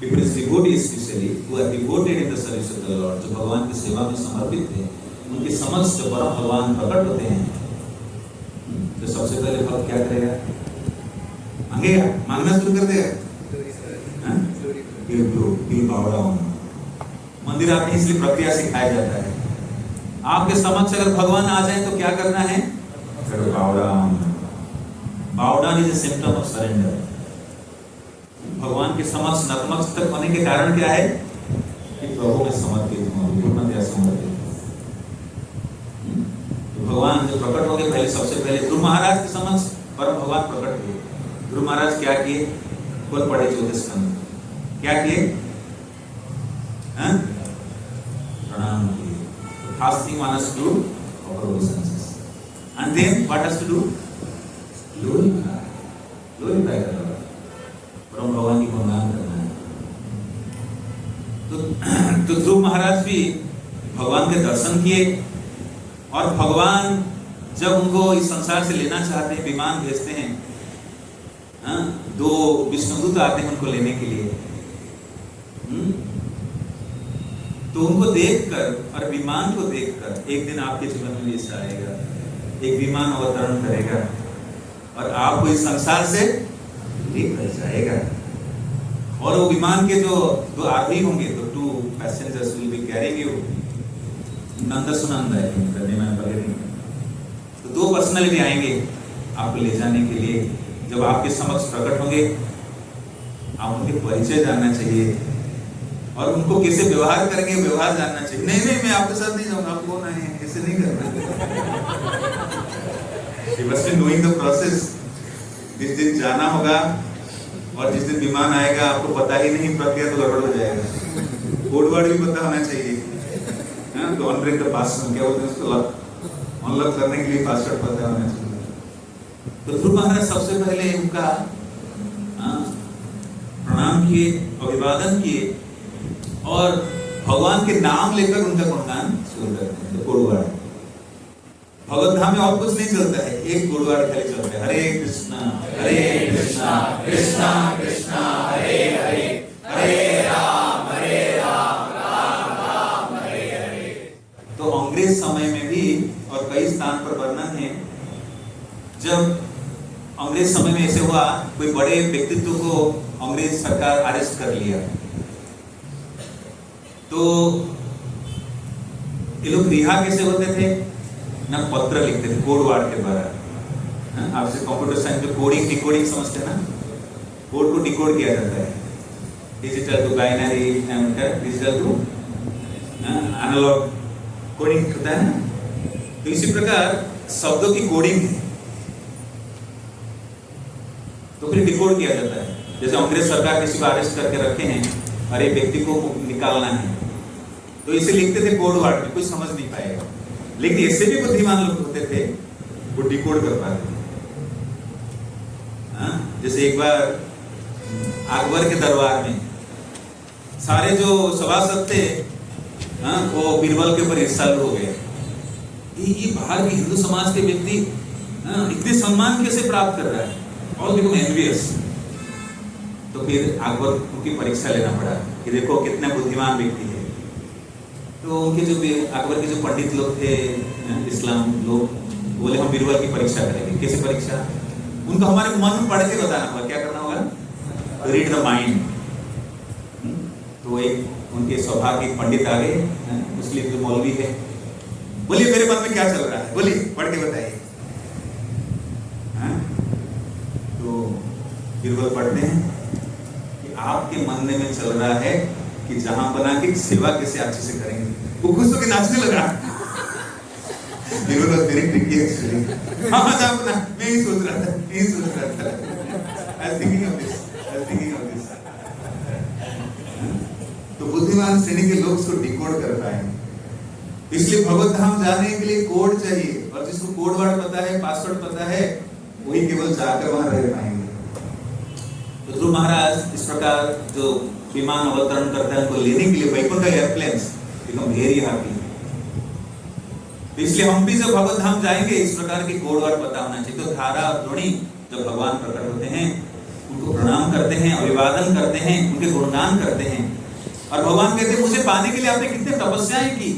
people is devotees especially who are devoted in the service of the Lord, जो भगवान की सेवा में समर्पित थे, उनके समक्ष जो परम भगवान प्रकट होते हैं, तो सबसे पहले भक्त क्या करेगा? मांगेगा, मांगना शुरू कर देगा। मंदिर आते हैं इसलिए प्रक्रिया सिखाया जाता है। आपके समक्ष अगर भगवान आ जाए तो क्या करना है? Bow down is a symptom of surrender। भगवान के समक्ष नतमस्तक होने के कारण क्या है? कि प्रभु में समर्पित हो, पूर्णतया समर्पित। तो भगवान जो प्रकट हो गए, पहले सबसे पहले ध्रुव महाराज के समक्ष परम भगवान प्रकट हुए। ध्रुव महाराज क्या किए? खुद पढ़े 14 स्कंद, क्या किए? प्रणाम किए। First thing one has to do, offer obeisances, and then what has to do? Glorify the Lord। परम भगवान की महाराज भी भगवान के दर्शन किए और भगवान जब उनको इस संसार से लेना चाहते हैं, विमान भेजते हैं, हाँ, 2 विष्णुदूत आते हैं उनको लेने के लिए। तो उनको देखकर और विमान को देखकर एक दिन आपके जीवन में ऐसा आएगा, एक विमान अवतरण करेगा और आपको इस संसार से लेकर जाएगा। और वो विमान के जो 2 आरोही होंगे, तो 2 passengers will be carrying you Nand Sunand करने में बगैर। तो 2 पर्सनैलिटी आएंगे आपको ले जाने के लिए। जब आपके समक्ष प्रकट होंगे, आप उनके परिचय जानना चाहिए और उनको कैसे व्यवहार करेंगे, व्यवहार जानना चाहिए। नहीं नहीं, मैं आपके साथ नहीं जाऊंगा, आपको नहीं, ऐसे नहीं करना। You must be knowing the process। जिस दिन जाना होगा और जिस दिन विमान आएगा, आपको पता ही नहीं प्रक्रिया, तो गड़बड़ हो जाएगा। कोड वर्ड भी पता होना चाहिए। तो अनब्रेक द पासवर्ड, क्या बोलते हैं उसको, अनलॉक करने के लिए पासवर्ड पता होना चाहिए। तो ध्रुव महाराज सबसे पहले उनका प्रणाम किए, अभिवादन किए और भगवान के नाम लेकर उनका गुणगान शुरू करते हैं। कोडवर्ड भगवत धाम में और कुछ नहीं चलता है, एक कोडवर्ड खाली चलता है, हरे कृष्णा कृष्णा कृष्णा हरे हरे, हरे राम राम राम हरे हरे। तो अंग्रेज समय में भी और कई स्थान पर वर्णन है, जब अंग्रेज समय में ऐसे हुआ, कोई बड़े व्यक्तित्व को अंग्रेज सरकार अरेस्ट कर लिया, तो ये लोग रिहा कैसे होते थे ना, पत्र लिखते थे कोडवर्ड के द्वारा। आपसे कंप्यूटर साइंस में कोडिंग डिकोडिंग समझते हैं ना, कोड को डिकोड किया जाता है, digital to binary, digital to analogue coding होता है ना। तो इसी प्रकार शब्दों की कोडिंग है, तो फिर डिकोड किया जाता है। जैसे अंग्रेज सरकार किसी को अरेस्ट करके रखे हैं और एक व्यक्ति को निकालना है, तो इसे लिखते थे कोडवर्ड में, कुछ समझ नहीं पाएगा। लेकिन ऐसे भी बुद्धिमान लोग होते थे, वो डिकोड कर पाते। जैसे एक बार अकबर के दरबार में सारे जो सभासद थे, वो बीरबल के ऊपर ईर्ष्यालु हो गए। ये बाहर के हिंदू समाज के व्यक्ति इतने सम्मान कैसे प्राप्त कर रहा है, और बिकम एनवियस। तो फिर अकबर उनकी परीक्षा लेना पड़ा कि देखो कितने बुद्धिमान व्यक्ति है। तो उनके जो अकबर के जो पंडित लोग थे, इस्लाम लोग, बोले हम बीरबल की परीक्षा करेंगे। कैसे परीक्षा? उनको हमारे मन में पढ़ के बताना होगा। क्या करना होगा? Read the mind. तो एक उनके सौभाग्य पंडित आ गए, मुस्लिम जो मौलवी है, बोलिए मेरे मन में क्या चल रहा है, बोलिए पढ़ के बताइए। तो बीरबल पढ़ते हैं कि आपके मन में चल रहा है कि जहां बना के सेवा कैसे अच्छे से करेंगे। वो खुश होकर नाचने लगा। Birbal very tricky actually. हाँ जहां बना, मैं ही सोच रहा था। I was thinking of this। तो बुद्धिमान श्रेणी के लोग उसको डिकोड कर पाएंगे। इसलिए भगवत धाम जाने के लिए कोड चाहिए, और जिसको कोड वर्ड पता है, पासवर्ड पता है, वही केवल जाकर वहां रह पाएंगे। तो ध्रुव महाराज इस प्रकार जो विमान अवतरण करते हैं, उनको लेने के लिए Vaikuntha airplanes become very happy. तो इसलिए हम भी जब भगवत धाम जाएंगे, इस प्रकार के कोड वर्ड पता होना चाहिए। तो धारा और द्रोणी जब भगवान प्रकट होते हैं, उनको प्रणाम करते हैं, अभिवादन करते हैं, उनके गुणगान करते हैं, और भगवान कहते हैं मुझे पाने के लिए आपने कितने तपस्याएं की।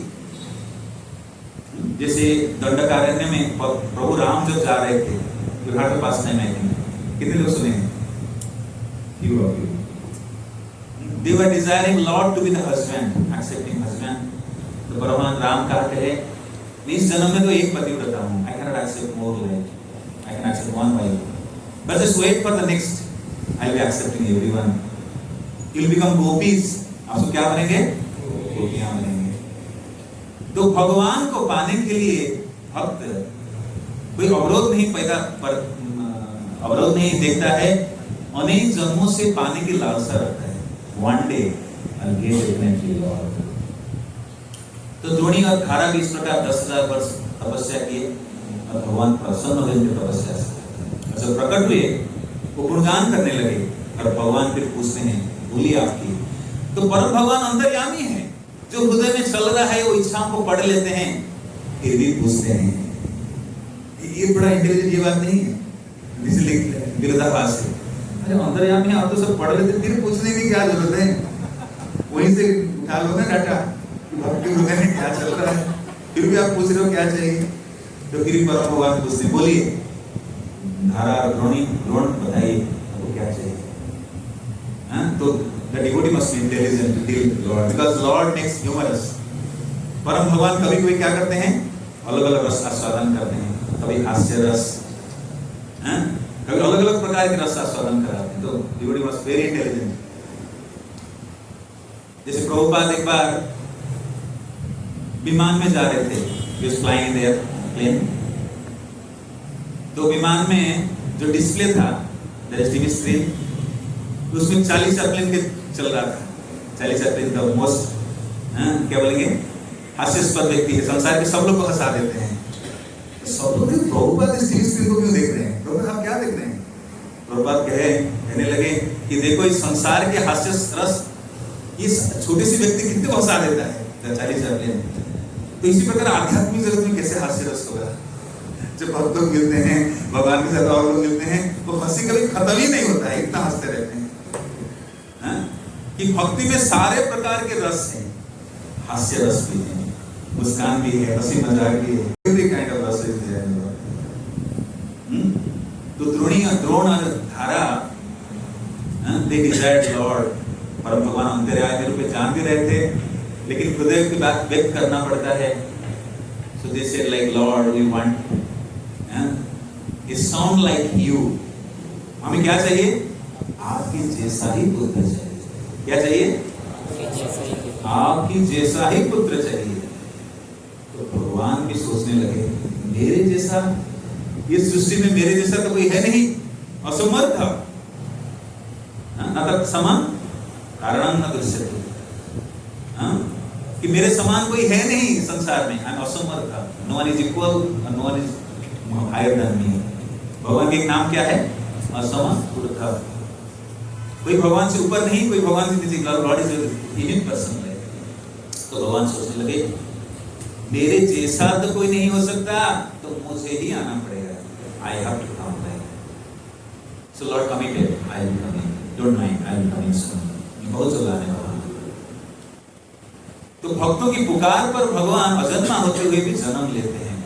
जैसे दंडकारण्य में प्रभु राम जब जा रहे थे, घाट के पास टाइम आए थे, कितने लोग सुने? They were desiring Lord to be the husband, accepting husband. तो भगवान राम कहते हैं, इस जन्म में तो एक पतिव्रता हूँ, I cannot accept more like, I can accept one wife, but just wait for the next, I will be accepting everyone. You will become gopis, आप सब क्या बनेंगे? गोपियां बनेंगे। तो भगवान को पाने के लिए भक्त कोई अवरोध नहीं देखता है, अनेक जन्मों से पाने की लालसा रखता है। One day I'll get definitely Lord। तो द्रोणी और खारा भी इस प्रकार 10,000 वर्ष तपस्या किए, और भगवान प्रसन्न हो गए उनकी तपस्या से। जब प्रकट हुए, वो गुणगान करने लगे, और भगवान फिर पूछते हैं बोलिए आपकी। तो परम भगवान अंतर्यामी है, जो हृदय में चल रहा है वो इच्छाओं को पढ़ लेते हैं, फिर भी पूछते हैं। ये बड़ा इंटेलिजेंट, ये बात नहीं है, इसलिए विरोधाभास है। अरे अंतर्यामी आप तो सब पढ़ लेते, फिर पूछने की क्या जरूरत है? वहीं से उठा लो ना डाटा, भक्ति हृदय में क्या चल रहा है, फिर भी आप पूछ रहे हो क्या चाहिए। तो फिर परम भगवान पूछते, बोलिए धारा द्रोण बताइए आपको क्या चाहिए। तो the devotee must be intelligent to deal with Lord, because Lord makes humorous. परम भगवान कभी कभी क्या करते हैं, अलग अलग रस आस्वादन करते हैं, कभी हास्य रस, कभी अलग अलग प्रकार के रस आस्वादन कराते हैं। तो devotee must very intelligent। जैसे प्रभुपाद एक बार विमान में जा रहे थे, he was flying in their plane। तो विमान में जो डिस्प्ले था, there is TV screen, उसमें 40 चैपलिन के चल रहा था। 40 चैपलिन द मोस्ट क्या बोलेंगे, हास्यास्पद व्यक्ति है, संसार के सब लोग को हंसा देते हैं। सब लोग प्रभुपाद इस टीवी स्क्रीन को क्यों देख रहे हैं? प्रभुपाद आप क्या देख रहे हैं? प्रभुपाद कहने लगे कि देखो इस संसार के हास्य रस इस छोटी सी व्यक्ति कितने को हंसा देता है, 40 चैपलिन। तो इसी प्रकार आध्यात्मिक जगत में कैसे हास्य रस होगा? जब भक्त लोग मिलते हैं, भगवान के साथ और लोग मिलते हैं, तो हंसी कभी खत्म ही नहीं होता है, इतना हंसते रहते हैं। कि भक्ति में सारे प्रकार के रस हैं, हास्य रस भी है, मुस्कान भी है, हंसी मजाक भी है, every kind of रस is there in Lord। तो द्रोण और धारा they desired Lord। परम भगवान अंतर्यामी रूप में जान भी रहे थे, लेकिन हृदय की बात व्यक्त करना पड़ता है। So they said like Lord we want a sound like you। हमें क्या चाहिए? आपके जैसा ही पुत्र चाहिए। क्या चाहिए? आपकी जैसा ही पुत्र चाहिए। तो भगवान भी सोचने लगे, मेरे जैसा, इस सृष्टि में मेरे जैसा तो कोई है नहीं, असमर्थ न तत् समं कारणं न दृश्यते। कि मेरे समान कोई है नहीं संसार में, आई एम असमर्थ, no one is equal, no one is higher than me. भगवान के एक नाम क्या है? असमर्थ। कोई भगवान से ऊपर नहीं, कोई भगवान से नीचे, लॉर्ड इज यूनिक पर्सन है। तो भगवान सोचने लगे, मेरे जैसा तो कोई नहीं हो सकता, तो मुझे ही आना पड़ेगा। I have to come back. So lord committed, I will come in, don't mind, I will come in soon. बहुत जल्द आने वाला। तो भक्तों की पुकार पर भगवान अजन्मा होते हुए भी जन्म लेते हैं,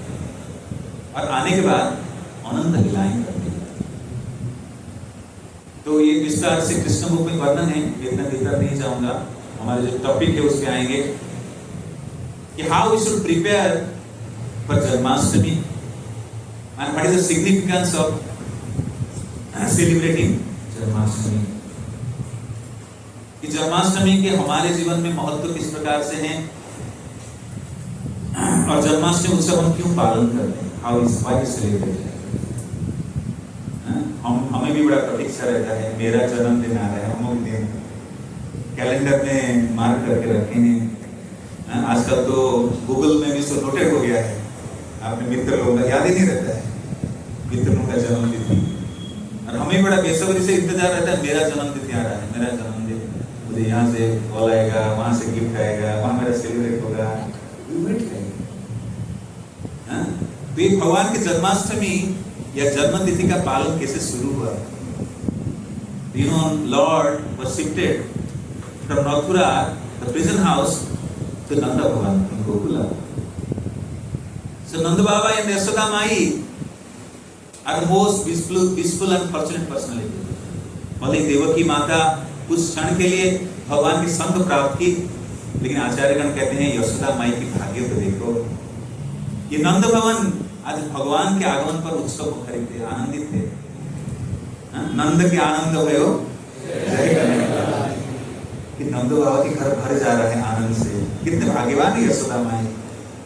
और आने के बाद अनंत लीलाएं करते हैं। तो ये विस्तार से कृष्ण मुख में वर्णन है, इतना भीतर नहीं जाऊंगा। हमारे जो टॉपिक है उस पे आएंगे कि how we should prepare for Janmashtami and what is the significance of celebrating Janmashtami. कि जन्माष्टमी के हमारे जीवन में महत्व किस प्रकार से है, और जन्माष्टमी उत्सव हम क्यों पालन करते हैं, हाउ इज व्हाई सेलिब्रेटेड। हमें भी बड़ा प्रतीक्षा रहता है, मेरा जन्मदिन आ रहा है, हम लोग दिन कैलेंडर में मार्क करके रखे हैं। आजकल तो गूगल में भी सो नोटेड हो गया है, अपने मित्र लोगों का याद ही नहीं रहता है मित्रों का जन्मदिन। और हमें बड़ा बेसब्री से इंतजार रहता है, मेरा जन्मदिन आ रहा है, मेरा जन्मदिन, मुझे यहाँ से कॉल आएगा, वहां से गिफ्ट आएगा, वहां मेरा सेलिब्रेट होगा। तो ये भगवान की जन्माष्टमी या जन्म तिथि का पालन कैसे शुरू हुआ? You know, Lord was shifted from Mathura, the prison house, to Nanda Bhavan in Gokula. So Nanda Baba and Yashoda Mai are the most peaceful and fortunate personality. भले देवकी माता कुछ क्षण के लिए भगवान की संग प्राप्त की, लेकिन आचार्यगण कहते हैं यशोदा माई की भाग्य को देखो। ये नंद भवन आज भगवान के आगमन पर उत्सव मुखरित थे, आनंदित थे। नंद के आनंद भयो कि नंद बाबा के घर भर जा रहे हैं आनंद से। कितने भाग्यवान है यशोदा माई,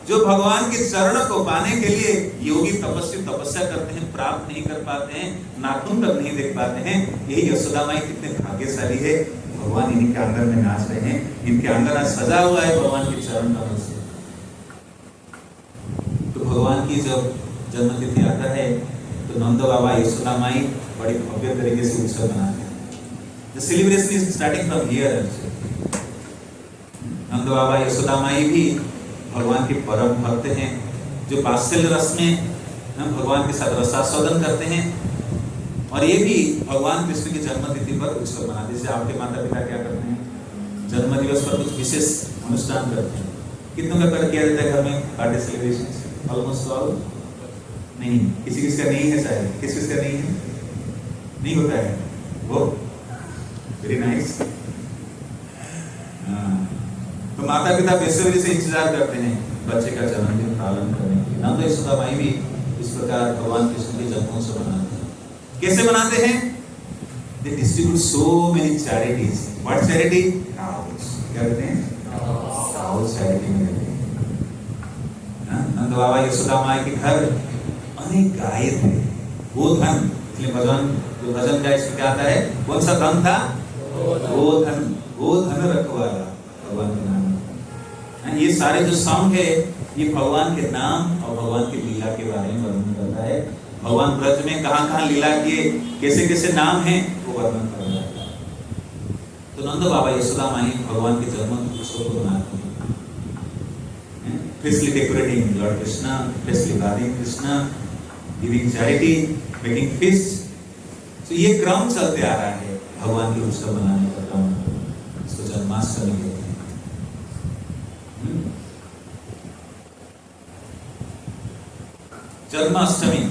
जो भगवान के चरण को पाने के लिए योगी तपस्वी तपस्या करते हैं, प्राप्त नहीं कर पाते हैं, नाखून तक नहीं देख पाते हैं। यही यशोदा माई कितने भाग्यशाली है, भगवान इन्हीं के अंदर में नाच रहे हैं, इनके अंदर आज सजा हुआ है भगवान के चरण कमल से। तो भगवान की जब जन्म तिथि आता है तो नंद बाबा यशोदा माई बड़ी भव्य तरीके से उत्सव मनाते हैं। The celebration is starting from here also। नंद नंद बाबा यशोदा माई भी भगवान के परम भक्त हैं, जो वात्सल्य रस में भगवान के साथ रसास्वादन करते हैं। और ये भी भगवान कृष्ण की जन्म तिथि पर उत्सव मनाते हैं। जैसे आपके माता पिता क्या करते हैं, जन्म दिवस पर कुछ विशेष अनुष्ठान करते हैं। कितनों का कर किया जाता है घर में बर्थडे सेलिब्रेशन? ऑलमोस्ट ऑल नहीं, किसी किसी का नहीं है, शायद किसी किसी का नहीं है, नहीं होता है वो। Very nice. तो माता पिता बेसब्री से इंतजार करते हैं बच्चे का जन्मदिन पालन करने के लिए। नंद यशोदा माई भी इस प्रकार भगवान कृष्ण के जन्मोत्सव मनाते हैं। कैसे मनाते हैं? They distribute so many charities. What charity? Cows. क्या कहते हैं? Cows charity में देते हैं। नंद बाबा यशोदा माई के घर अनेक गाय थे, गोधन। इसलिए भजन, जो भजन का इसमें क्या आता है, कौन सा धन था? गोधन। गोधन रखवाला भगवान के नाम। ये सारे जो सॉन्ग है ये भगवान के नाम और भगवान की लीला के बारे में वर्णन करता है। भगवान ब्रज में कहाँ लीला किए, कैसे कैसे नाम हैं, वो वर्णन कर रहा है। तो नंद बाबा यशोदा माई भगवान के जन्म उत्सव को मनाते हैं, freshly decorating lord Krishna, freshly bathing Krishna, giving charity, making feast. तो ये क्रम चलते आ रहा है भगवान के उत्सव मनाने का क्रम, इसको जन्माष्टमी कहते हैं। जन्माष्टमी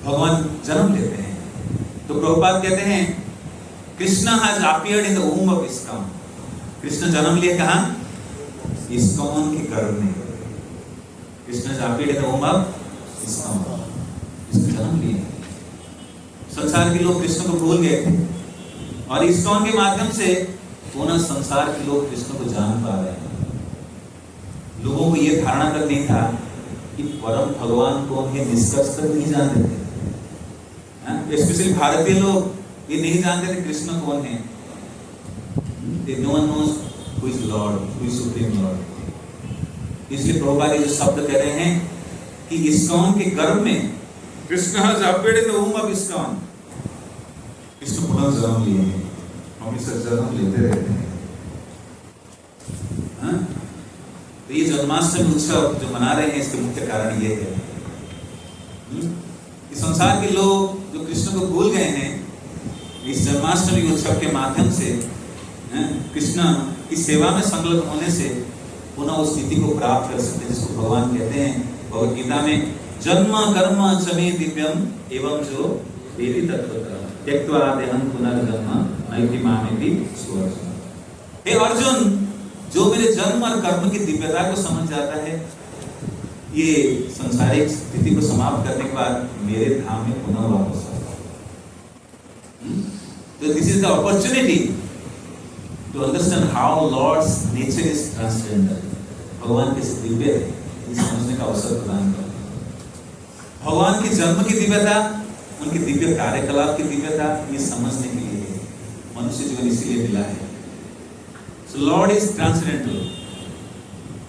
भगवान जन्म लेते हैं, तो प्रभुपाद कहते हैं Krishna has appeared in the वूम of ISKCON. Krishna जन्म लिए कहाँ? इस्कॉन के गर्भ में। Krishna has appeared in the वूम of ISKCON, Krishna जन्म लिए। संसार के लोग कृष्ण को भूल गए थे और इस्कॉन के माध्यम से पुनः संसार के लोग कृष्ण को जान पा रहे हैं। लोगों को यह धारणा तक नहीं था कि परम भगवान को ये निष्कर्ष तक नहीं जानते थे। स्पेशली भारतीय लोग ये नहीं जानते थे कृष्ण कौन है। No one knows who is Lord, who is Supreme Lord। इसलिए प्रभुपाद ये जो शब्द कह रहे हैं कि इस्कॉन के गर्भ में Krishna has appeared in the womb of ISKCON। Krishna पुनः जन्म लिए हैं, हम इसे जन्म लेते रहते हैं। तो ये जन्माष्टमी उत्सव जो मना रहे हैं इसके मुख्य कारण ये है कि संसार के लोग जो कृष्ण को भूल गए हैं, इस जन्माष्टमी उत्सव के माध्यम से कृष्ण की सेवा में संलग्न होने से पुनः उस स्थिति को प्राप्त कर सकते हैं, जिसको भगवान कहते हैं भगवद गीता में, जन्म कर्म च मे दिव्यम एवं जो देवी तत्वतः त्यक्त्वा देहं पुनर्जन्म नैति मामेति सुअर्जुन। हे अर्जुन, जो मेरे जन्म और कर्म की दिव्यता को समझ जाता है, ये संसारिक स्थिति को समाप्त करने के बाद मेरे धाम में पुनः वापस आता है। तो this is the opportunity to understand how lord's nature is transgender. भगवान कैसे दिव्य है, ये समझने का अवसर प्रदान करता है। भगवान के जन्म की दिव्यता, उनके दिव्य कार्यकलाप की दिव्यता, ये समझने के लिए मनुष्य जीवन इसीलिए मिला है। So Lord is transcendental,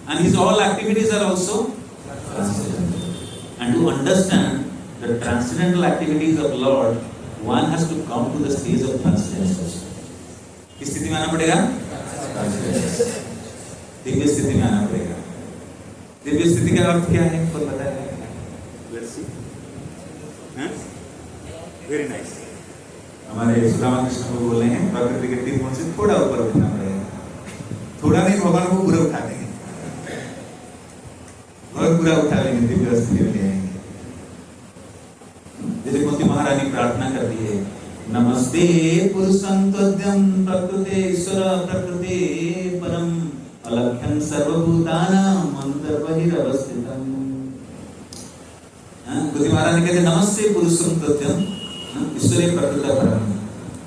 and His all activities are also transcendental. And to understand the transcendental activities of Lord, one has to come to the stage of transcendence. किस स्थिति में आना पड़ेगा? दिव्य स्थिति में आना पड़ेगा। दिव्य स्थिति का अर्थ क्या है? कोई पता है? Let's see. Very nice. हमारे सुदामा कृष्ण को बोल रहे हैं प्रकृति के तीन से थोड़ा ऊपर उठना पड़ेगा। थोड़ा नहीं, भगवान को पूरा उठा देंगे, बहुत पूरा उठा लेंगे, दिव्य स्थिति में ले आएंगे। जैसे कुंती महारानी प्रार्थना करती है, नमस्ते पुरुषं त्वद्यं प्रकृते ईश्वर प्रकृते परम अलक्ष्यं सर्वभूतानां अन्तर्बहिरवस्थितम्। कुंती महारानी कहते नमस्ते पुरुषं त्वद्यं ईश्वरे प्रकृते परम,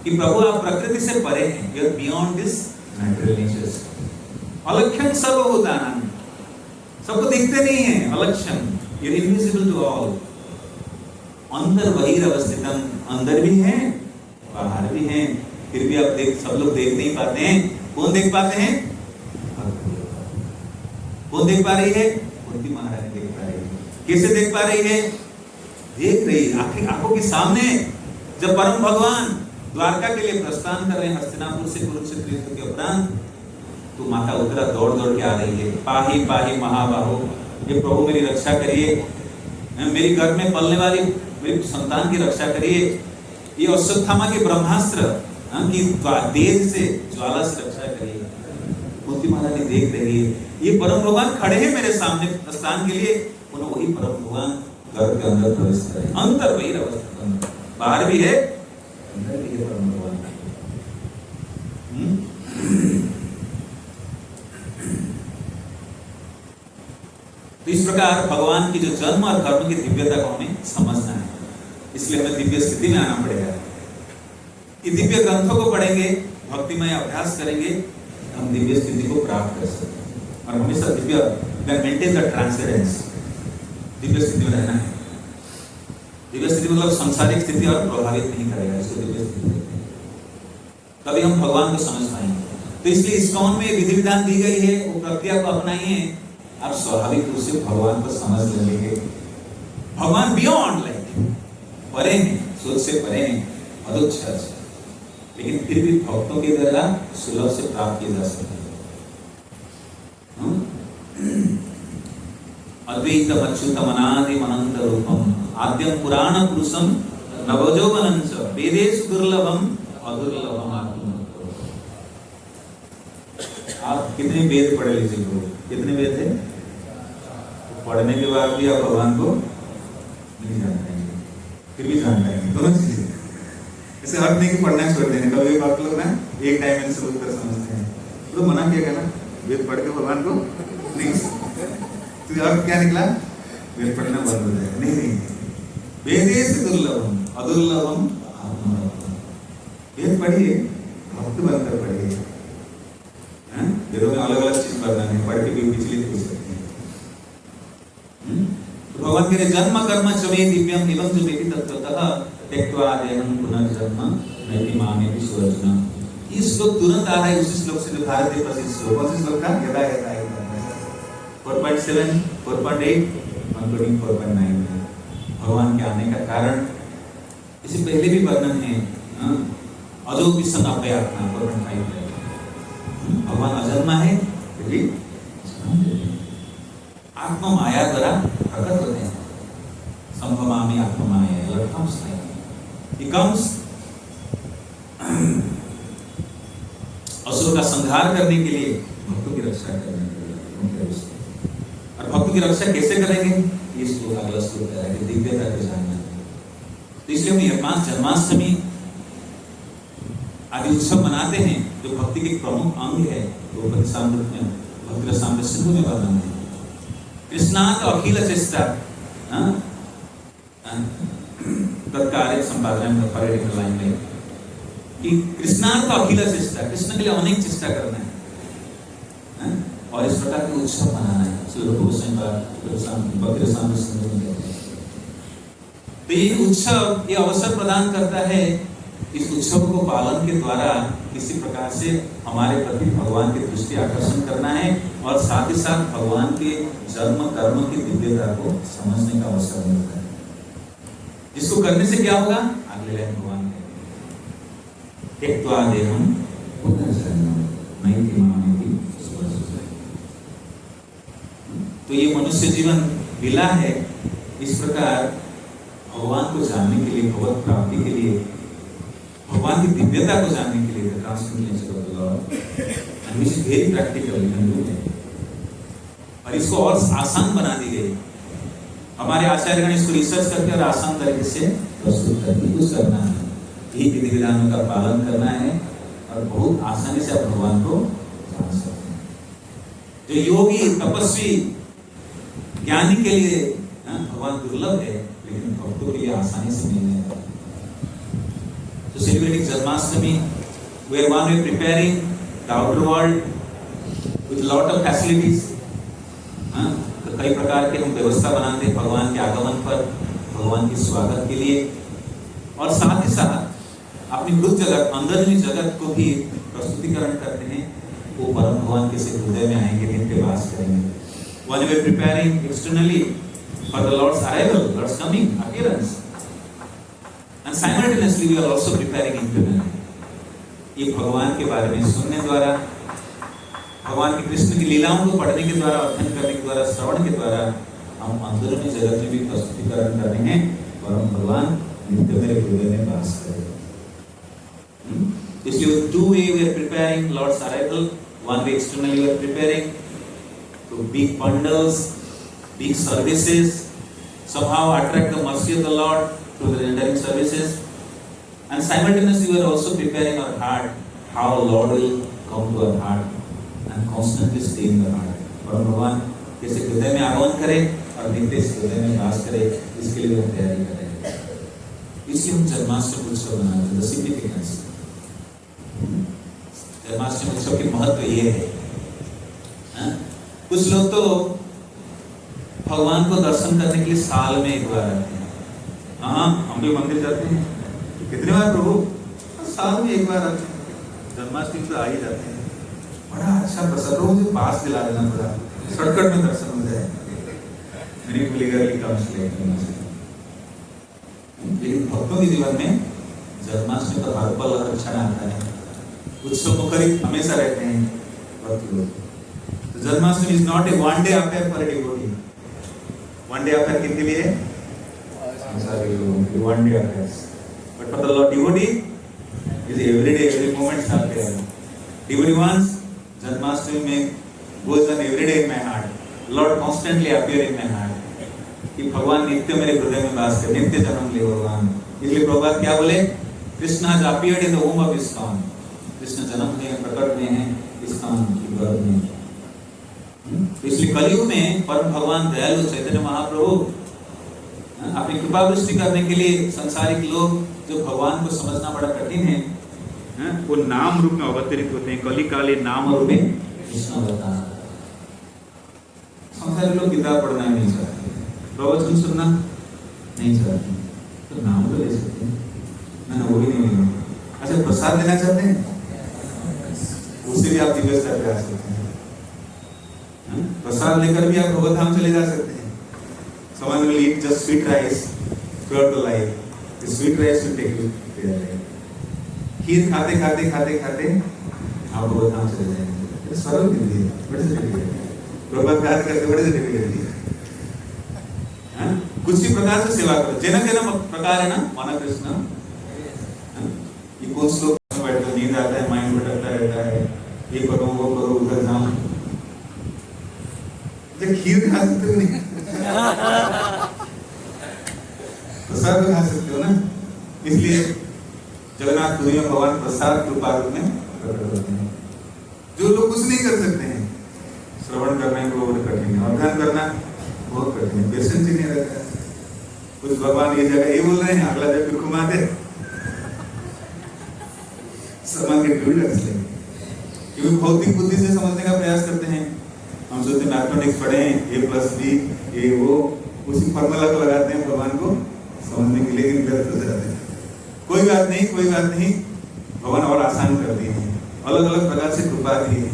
कि प्रभु आप प्रकृति से परे हैं, you are beyond this natural natures. अलक्ष्यं सर्वभूतानां, सबको दिखते नहीं है, अलक्ष्यं, you are invisible to all. अंदर बहिरवस्थितम, अंदर भी हैं बाहर भी हैं, फिर भी आप सब लोग देख नहीं पाते हैं। कौन देख पाते हैं? कौन देख पा रही है? कुंती महारानी देख पा रही है। कैसे देख पा रही है? देख रही है आंखों के सामने, जब परम भगवान द्वारका के लिए प्रस्थान कर रहे हैं हस्तिनापुर से कुरुक्षेत्र युद्ध के उपरांत, तो माता उत्तरा दौड़ दौड़ के आ रही है, पाही पाही महाबाहो, ये प्रभु मेरी रक्षा करिए, मेरी घर में पलने वाली मेरी संतान की रक्षा करिए। ये अश्वत्थामा के ब्रह्मास्त्र की तेज से ज्वाला से रक्षा करिए। कुंती महारानी देख रही है, ये परम भगवान खड़े हैं मेरे सामने स्नान के लिए, उन्हें वही परम भगवान घर के अंदर प्रवेश करे। अंतर वही अवस्था, बाहर भी है अंदर भी है परम भगवान। तो इस प्रकार भगवान की जो जन्म और कर्म की दिव्यता को हमें समझना है, इसलिए हमें दिव्य स्थिति में आना पड़ेगा। ये दिव्य ग्रंथों को पढ़ेंगे, भक्तिमय अभ्यास करेंगे, हम दिव्य स्थिति को प्राप्त कर सकते हैं। और हमेशा Divya maintain the transcendence, Divya स्थिति में रहना है। दिव्य स्थिति मतलब सांसारिक स्थिति और प्रभावित नहीं करेगा, इसको दिव्य स्थिति कहते हैं। तभी हम भगवान को समझ पाएंगे। तो इसलिए इस्कॉन में विधि विधान दी गई है, वो प्रक्रिया को अपनाइए, आप स्वाभाविक रूप से भगवान को समझ लेंगे। भगवान बियॉन्ड लाइक, परे हैं, सोच से परे हैं, अदुच्छ, लेकिन फिर भी भक्तों के द्वारा सुलभ से प्राप्त किए जा सकते हैं। अद्वैतम अच्युतम अनादिम अनंत रूपम आद्यम पुराण पुरुषम नवजौवनं च वेदेषु दुर्लभम अदुर्लभम आत्मतत्त्वम्। आप कितने वेद पढ़े लीजिए लोग, कितने वेद है? पढ़ने के बाद भी आप भगवान को नहीं जान पाएंगे, फिर भी जान पाएंगे, दोनों चीजें। ऐसे हर नहीं कि पढ़ना छोड़ देने, कभी बात लोग ना एक टाइम में सब उत्तर समझते हैं, तो मना किया गया ना वेद पढ़ के भगवान को नहीं। तो अब क्या निकला, वेद पढ़ना बंद हो जाएगा। नहीं, वेदेषु दुर्लभम अदुर्लभम आत्मतत्त्वम्। वेद पढ़िए, भक्त बनकर पढ़िए। वेदों में अलग अलग चीज पढ़ना है, पढ़ के भी विचलित हो सकते हैं। तो भगवान के जन्म कर्म चमे दिव्यम एवं जो मेरी तत्वतः त्यक्त्वा देहं पुनर्जन्म नैति मामेति सुरजना। ये श्लोक तुरंत आ रहा है उसी श्लोक से जो भारतीय प्रसिद्ध श्लोक, कौन से श्लोक का? यदा यदा 4.7, 4.8, 124.9 में भगवान के आने का कारण इससे पहले भी वर्णन है। अजो विषम अभयात्मा 4.5 है। भगवान अजन्मा है, फिर भी आत्मा माया द्वारा प्रकट होते हैं। संभवामि आत्मा माया, Lord comes like He comes असुर का संहार करने के लिए, भक्तों की रक्षा करने के लिए। और भक्तों की रक्षा कैसे करेंगे? ये श्लोक अगला श्लोक कह रहा है, दिव्यता को जानना। तो इसलिए हम ये 5 जन्माष्टमी आदि उत्सव मनाते हैं, जो भक्ति के प्रमुख अंग है। तो भक्तिसामृत में, भक्तिरसामृत सिंधु में वर्णन है। कृष्णात अखिल चेष्टा, तत्काल संपादन में पढ़े लाइन में कि कृष्णार्थ अखिल चेष्टा, कृष्ण के लिए अनेक चेष्टा करना है, और इस प्रकार के उत्सव मनाना है। तो ये उत्सव, ये अवसर प्रदान करता है। इस उत्सव को पालन के द्वारा किसी प्रकार से हमारे प्रति भगवान की दृष्टि आकर्षण करना है, और साथ ही साथ भगवान के जन्म कर्म की दिव्यता को समझने का अवसर मिलता है। जिसको करने से क्या होगा? अगले लाइन भगवान त्यक्त्वा देहं पुनर्जन्म नैति मामेति सुरजना। तो ये मनुष्य जीवन विला है। इस प्रकार भगवान को जानने के लिए, भगवत प्राप्ति के लिए, भगवान की दिव्यता को जानने के लिए वेरी प्रैक्टिकल और इसको और आसान बना दी गई। हमारे आचार्यगण इसको रिसर्च करके और आसान तरीके से प्रस्तुत करके कुछ करना है, यही विधि विधानों का पालन करना है, और बहुत आसानी से आप भगवान को जान सकते हैं। जो योगी, तपस्वी, ज्ञानी के लिए भगवान दुर्लभ है, लेकिन भक्तों के लिए आसानी से मिलने वाला। So celebrating Janmashtami, where one is preparing the outer world with lot of facilities. तो कई प्रकार के हम व्यवस्था बनाते हैं भगवान के आगमन पर, भगवान के स्वागत के लिए, और साथ ही साथ अपनी मृत जगत, अंदरूनी जगत को भी प्रस्तुतिकरण करते हैं। वो परम भगवान के से हृदय में आएंगे, नित्य वास करेंगे। When we are preparing externally for the Lord's arrival, Lord's coming, appearance, and simultaneously we are also preparing internally. ये भगवान के बारे में सुनने द्वारा, भगवान की कृष्ण की लीलाओं को पढ़ने के द्वारा, अध्ययन करने के द्वारा, श्रवण के द्वारा हम अंदरूनी जगत में भी प्रस्तुतिकरण कर रहे हैं और हम भगवान नित्य मेरे हृदय में वास करें। इसलिए 2 way we are preparing Lord's arrival. 1 way externally we are preparing to big bundles, big services, somehow attract the mercy of the Lord through the rendering services, and simultaneously we are also preparing our heart, how Lord will come to our heart and constantly stay in the heart. और भगवान कैसे हृदय में आगमन करे और नित्य इस हृदय में वास करे, इसके लिए हम तैयारी करें। इसलिए हम जन्माष्टमी उत्सव मनाते हैं। सिग्निफिकेंस, जन्माष्टमी उत्सव की महत्व ये है। कुछ लोग तो भगवान को दर्शन करने के लिए साल में एक बार आते हैं। हाँ, हम भी मंदिर जाते हैं। कितने बार प्रभु? साल में एक बार आते हैं। जन्माष्टमी तो आ ही जाते हैं। बड़ा अच्छा प्रसाद, मुझे पास दिला देना पड़ा, शॉर्टकट में दर्शन हो जाए। मेरी लीगली कम्स लेकिन भक्तों के जीवन में जन्माष्टमी का हर पल हर क्षण आता है। उत्सव मुखरित हमेशा रहते हैं भक्त लोग। तो Janmashtami is not a one day affair for a devotee. One day affair किनके लिए है? संसारी लोगों के one day affair. But for the lord devotee is every day, every moment affair. Devotee once Janmashtami में goes on every day in my heart. Lord constantly appear in my heart. कि भगवान नित्य मेरे हृदय में वास करे, नित्य जन्म ले भगवान। इसलिए प्रभुपाद क्या बोले? Krishna has appeared in the womb of ISKCON. Krishna जन्म में प्रकट हुए हैं ISKCON की गर्भ में। इसलिए कलयुग में परम भगवान दयालु चैतन्य महाप्रभु अपनी कृपा वृष्टि करने के लिए संसारिक लोग जो भगवान को समझना बड़ा कठिन है, वो नाम रूप में अवतरित होते हैं। कली काले नाम रूप में कृष्ण अवतार। संसारी लोग किताब पढ़ना नहीं चाहते, प्रवचन सुनना नहीं चाहते, तो नाम तो ले सकते हैं ना, वो भी नहीं लेंगे। अच्छा, प्रसाद लेना चाहते हैं, उससे भी आप दिव्य स्तर पे आ सकते हैं। प्रसाद लेकर भी आप भगवत धाम चले जा सकते हैं। Someone will eat just sweet rice throughout the life. The sweet rice will take you there. खीर खाते खाते खाते खाते आप भगवत धाम चले जाएंगे। सरल विधि है, बड़े से डिफिकल्ट प्रभात करके बड़े से डिफिकल्ट है। कुछ ही प्रकार से सेवा करो। जन जन प्रकार है ना, माना कृष्ण। ये कौन श्लोक बैठकर नींद आता है, माइंड भटकता रहता है, ये करो वो करो उधर जाओ। जब खीर खा सकते हो नहीं, प्रसाद तो खा सकते हो ना। इसलिए जगन्नाथ पुरी में भगवान प्रसाद रूपा रूप में प्रकट होते हैं। जो लोग कुछ नहीं कर सकते हैं, श्रवण करना बहुत कठिन है, अध्ययन करना बहुत कठिन है, पेशेंस ही नहीं रहता है। कुछ भगवान ये जगह ये बोल रहे हैं, अगला जब घुमा दे समान के ढूंढ रख लेंगे, क्योंकि भौतिक बुद्धि से समझने का प्रयास करते हैं। हम सोचते हैं मैथमेटिक्स पढ़े, A+B ये वो, उसी फॉर्मूला को लगाते हैं भगवान को समझने के लिए, गलत हो जाते हैं। कोई बात नहीं, कोई बात नहीं, भगवान और आसान कर दिए हैं, अलग अलग प्रकार से कृपा दी है।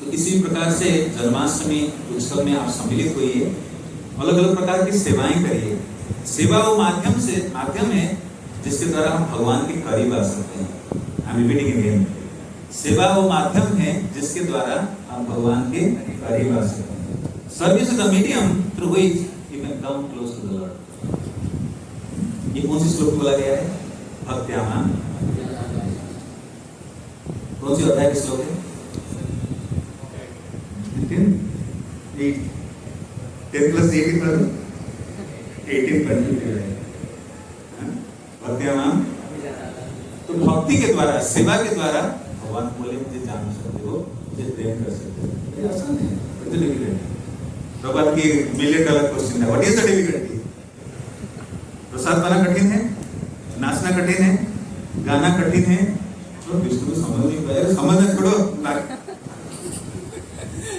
तो इसी प्रकार से जन्माष्टमी उत्सव में आप सम्मिलित होइए, अलग अलग प्रकार की सेवाएं करिए। सेवा वो माध्यम है जिसके द्वारा हम भगवान के करीब आ सकते हैं। आई एम रिपीटिंग अगेन, सेवा वो माध्यम है जिसके द्वारा हम भगवान के करीब आ सकते हैं। Service is the medium through which you can come close to the lord. ये कौन सी श्लोक बोला गया है? भक्त्यामान। कौन सी अध्याय का श्लोक है? 10+8 भक्त्यामान। तो भक्ति के द्वारा, सेवा के द्वारा भगवान बोले मुझे जान सकते हो, मुझे प्रेम कर सकते हो। ये आसान है, बड़ी डिफिकल्ट है। प्रभात की $1,000,000 क्वेश्चन है, व्हाट इज द डिफिकल्टी? प्रसाद पाना कठिन है, नाचना कठिन है, गाना कठिन है, तो विष्णु को समझ नहीं पाए। समझना छोड़ो,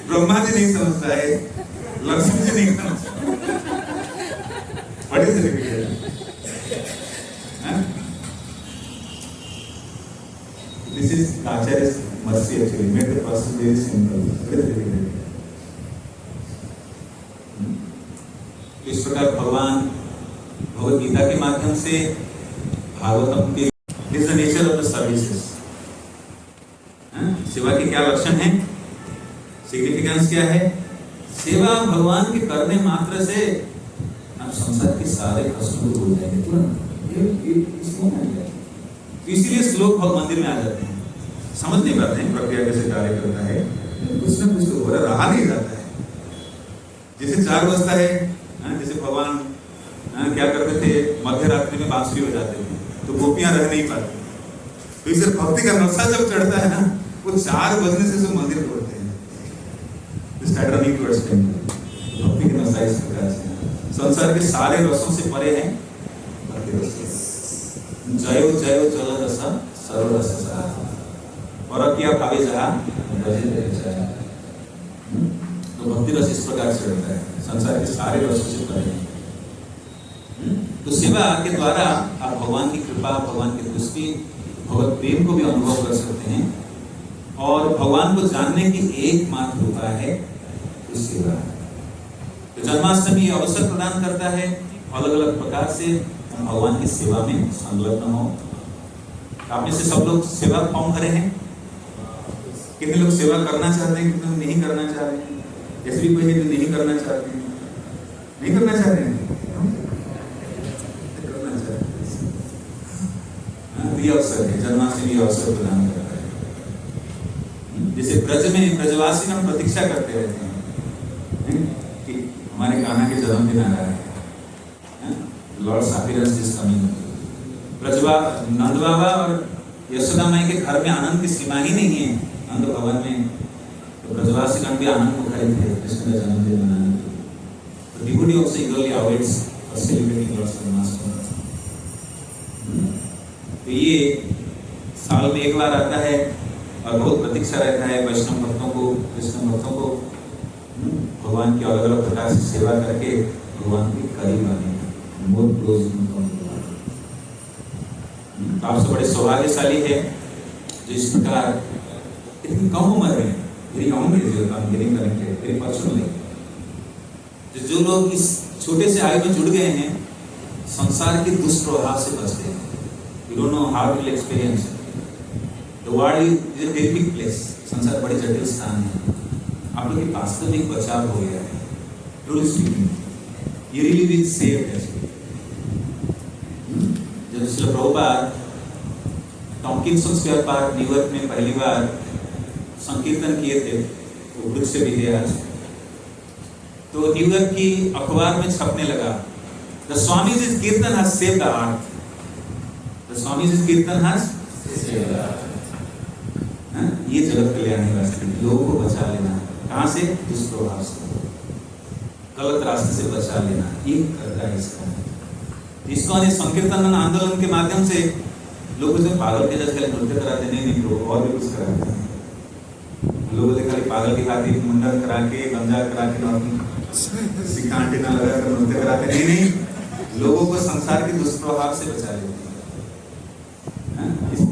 ब्रह्मा जी नहीं समझता है, लक्ष्मी जी नहीं समझता। What is the difficulty? This is Acharya's mercy actually, made the process very simple. Very difficult. इस प्रकार भगवान भगवद गीता के माध्यम से भागवतम के This is the nature of the services. सेवा के क्या लक्षण हैं, सिग्निफिकेंस क्या है? सेवा भगवान के करने मात्र से आप संसार के सारे कष्टों को भूल जाएंगे तुरंत। ये इसको नहीं है, इसीलिए श्लोक भक्त मंदिर में आ जाते हैं, समझ नहीं पाते हैं प्रक्रिया कैसे कार्य करता है, कुछ ना कुछ तो हो रहा नहीं जाता है। जैसे 4 बजता है, जैसे भगवान क्या करते थे, मध्य रात्रि में बांसुरी बजाते थे तो गोपियां रह नहीं पाती, तो इसे भक्ति का नशा जब चढ़ता है ना, वो 4 बजने से सब मंदिर तोड़ते हैं। भक्ति के नशा इस प्रकार से संसार के सारे रसों से परे है भक्ति रस। जयो जयो चल रस सर्व रस और किया भावे जहा तो भक्ति रस इस प्रकार से रहता है, संसार के सारे रसों से परे है। तो सेवा के द्वारा आप भगवान की कृपा, भगवान की दृष्टि, भगवत प्रेम को भी अनुभव कर सकते हैं, और भगवान को जानने की एकमात्र उपाय है तो सेवा। तो जन्माष्टमी अवसर प्रदान करता है अलग अलग प्रकार से हम भगवान की सेवा में संलग्न हो। आप में से सब लोग सेवा फॉर्म भरे हैं? कितने लोग सेवा करना चाहते हैं, कितने लोग नहीं करना चाह रहे हैं? ऐसे भी कोई है जो नहीं करना चाहते हैं, नहीं करना चाह रहे हैं, करना चाहते हैं। ये अवसर है, जन्माष्टमी अवसर प्रदान करता है। जैसे ब्रज में ब्रजवासी हम प्रतीक्षा करते रहते हैं कि हमारे कान्हा के जन्मदिन आ रहा है, लॉर्ड साफिरस इज कमिंग। ब्रजवा नंद बाबा और यशोदा माई के घर में आनंद की सीमा ही नहीं है, नंद भवन में तो ब्रजवासीगण भी आनंद मुखाई थे कृष्ण का जन्मदिन मनाने के लिए। तो devotee also eagerly awaits for celebrating lord's Janmashtami. तो ये साल में एक बार आता है और बहुत प्रतीक्षा रहता है वैष्णव भक्तों को, कृष्ण भक्तों को भगवान की अलग अलग प्रकार से सेवा करके भगवान के करीब आने मोर क्लोज। तो आप सब बड़े सौभाग्यशाली है जो इस प्रकार इतनी कम उम्र में, very young age you are getting connected very personally, जो लोग इस छोटे से आयु में जुड़ गए हैं, संसार के दुष्प्रभाव से बचते हैं। You don't know how to experience the world is a terrific place. संसार बड़े जटिल स्थान है, आप लोग की वास्तविक बचाव हो गया है। Truly speaking you really been saved. जब Shri Prabhupada Tomkinson square park New York में पहली बार संकीर्तन किए थे, वो वृक्ष विद्यास, तो न्यूयॉर्क की अखबार में छपने लगा, the Swami's is kirtan has saved the earth, the Swami's is kirtan has saved the earth. ये जगत कल्याण वास्ते लोगों को बचा लेना, कहाँ से? दुष्प्रभाव से, गलत रास्ते से बचा लेना, ये करता है इसका। इसको संकीर्तन आंदोलन के माध्यम से लोग उसे पागल के जैसे नृत्य कराते नहीं लोग और भी कुछ कराते हैं। लोग खाली पागल की खातिर मुंडन करा के, गंजा करा के, सिक्का टीना लगा कर नृत्य कराते नहीं, लोगों को संसार के दुष्प्रभाव से बचा लेते हैं।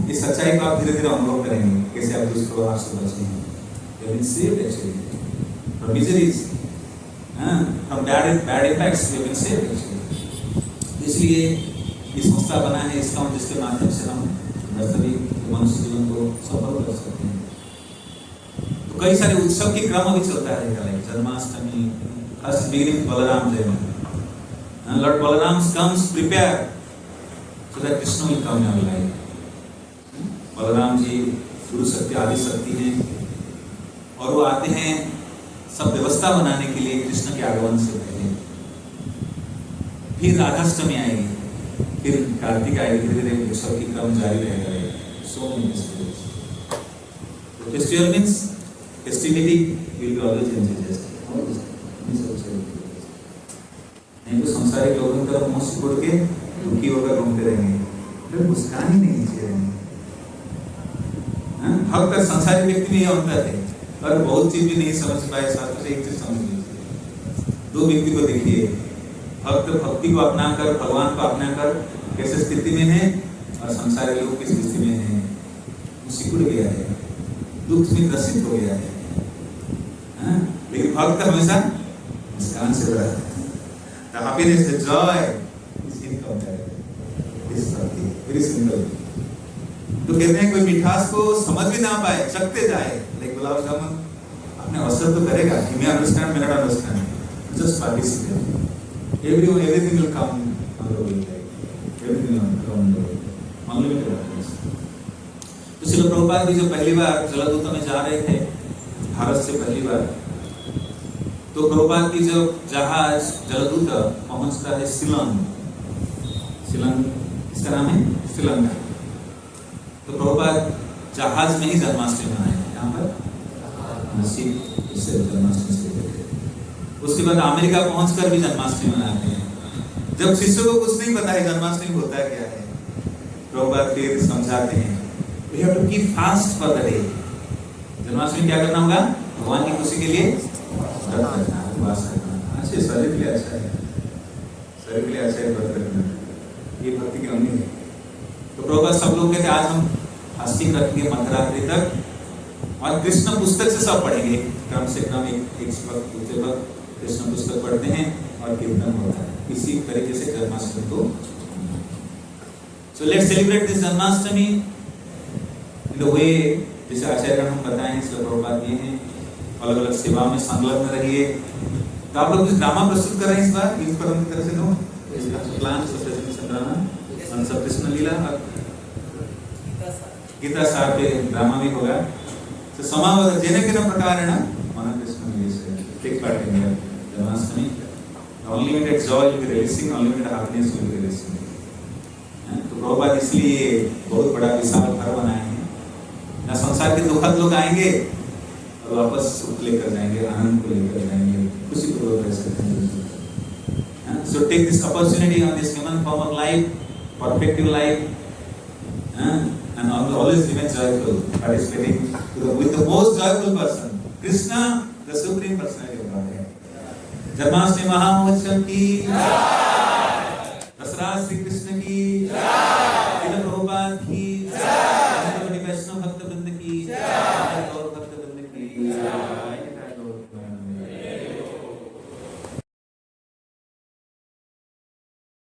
इस सच्चाई को आप धीरे धीरे अनुभव करेंगे कैसे आप दुष्प्रभाव से बचे हैं। You have been saved actually from miseries, from bad effects. You have been saved actually. इसलिए ये संस्था बना है, इसका जिसके माध्यम से हम वास्तविक मनुष्य जीवन को सफल कर सकते हैं। तो कई सारे उत्सव के क्रम अभी चलता है, Janmashtami, first beginning Balram Jayanti, lord Balram comes prepared so that Krishna will come in our life. Balram ji गुरु सत्य आदि शक्ति हैं और वो आते हैं सब व्यवस्था बनाने के लिए कृष्ण के आगमन से पहले। फिर राधाष्टमी आएगी, फिर कार्तिक आएगी, धीरे धीरे उत्सव की क्रम जारी रहेगा। So many festivals. Festival means festivity will be always enjoyed. नहीं तो संसारिक लोगों की तरफ मुंह सिकुड़ के दुखी होकर घूमते रहेंगे, फिर मुस्कान ही नहीं चाहिए। भक्त संसारी व्यक्ति में यह अंतर है, और बहुत चीज भी नहीं समझ पाए, शास्त्र से एक चीज समझ लीजिए। दो व्यक्ति को देखिए, भक्त भक्ति को अपनाकर, भगवान को अपनाकर कैसे स्थिति में है, और संसारी लोग किस स्थिति में है। वो सिकुड़ गया है, दुख में ग्रसित हो गया है, लेकिन भक्त हमेशा मुस्कान से रहा है। The happiness, the joy is incomparable. This is very simple. तो कहते हैं कोई मिठास को समझ भी ना पाए, चखते जाए, लाइक गुलाब जामुन अपने असर तो करेगा, he may understand, may not understand, just participate, everything will come on the way, everything will come on the way, unlimited happiness. तो श्रील प्रभुपाद भी जब पहली बार जलदूत में जा रहे थे भारत से पहली बार, तो प्रभुपाद की जब जहाज जलदूत पहुंचता है शिलोंग, इसका नाम है श्रीलंका, तो प्रभुपाद जहाज में ही जन्माष्टमी मनाए यहाँ पर इससे जन्माष्टमी से। उसके बाद अमेरिका पहुंचकर भी जन्माष्टमी मनाते हैं। जब शिष्यों को कुछ नहीं पता है जन्माष्टमी होता क्या है, प्रभुपाद फिर समझाते हैं, we have to keep fast for the day। Janmashtami क्या करना होगा? भगवान की खुशी के लिए व्रत करना, उपवास करना। अच्छे शरीर के लिए अच्छा है, शरीर के लिए अच्छा है व्रत करना, ये भक्ति की अंग है। तो प्रभुपाद सब लोग कहते आज हम फास्टिंग रखेंगे मध्यरात्रि तक, और कृष्ण पुस्तक से सब पढ़ेंगे, क्रम से क्रम एक वक्त दूसरे वक्त कृष्ण पुस्तक पढ़ते हैं और कीर्तन होता है। इसी तरीके से जन्माष्टमी को, so let's celebrate this Janmashtami in the way जैसे आचार्य हम बताएं, इसलिए प्रभुपाद ये हैं, अलग अलग सेवा में संलग्न रहिए। तो आप लोग कुछ ड्रामा प्रस्तुत कर रहे हैं इस बार यूथ फोरम की तरफ से, दो प्लान ड्रामा कृष्ण लीला और गीता सार पे ड्रामा भी होगा। तो समाज जेने प्रकारेण मन Krishna take part in Janmashtami, unlimited joy will be releasing, unlimited happiness will be releasing. तो प्रभुपाद इसलिए बहुत बड़ा विशाल घर बनाए हैं, ना संसार के दुखद लोग आएंगे और वापस सुख लेकर जाएंगे, आनंद को लेकर जाएंगे, खुशी पूर्वक रह सकते हैं। So take this opportunity on this human form of life, perfective life, and always remain joyful, participating with the most joyful person, Krishna, the Supreme Personality of Godhead। Janmashtami महामहोत्सव की जय, दसरा श्री कृष्ण की जय, प्रभुपाद की जय, वैष्णव भक्त वृंद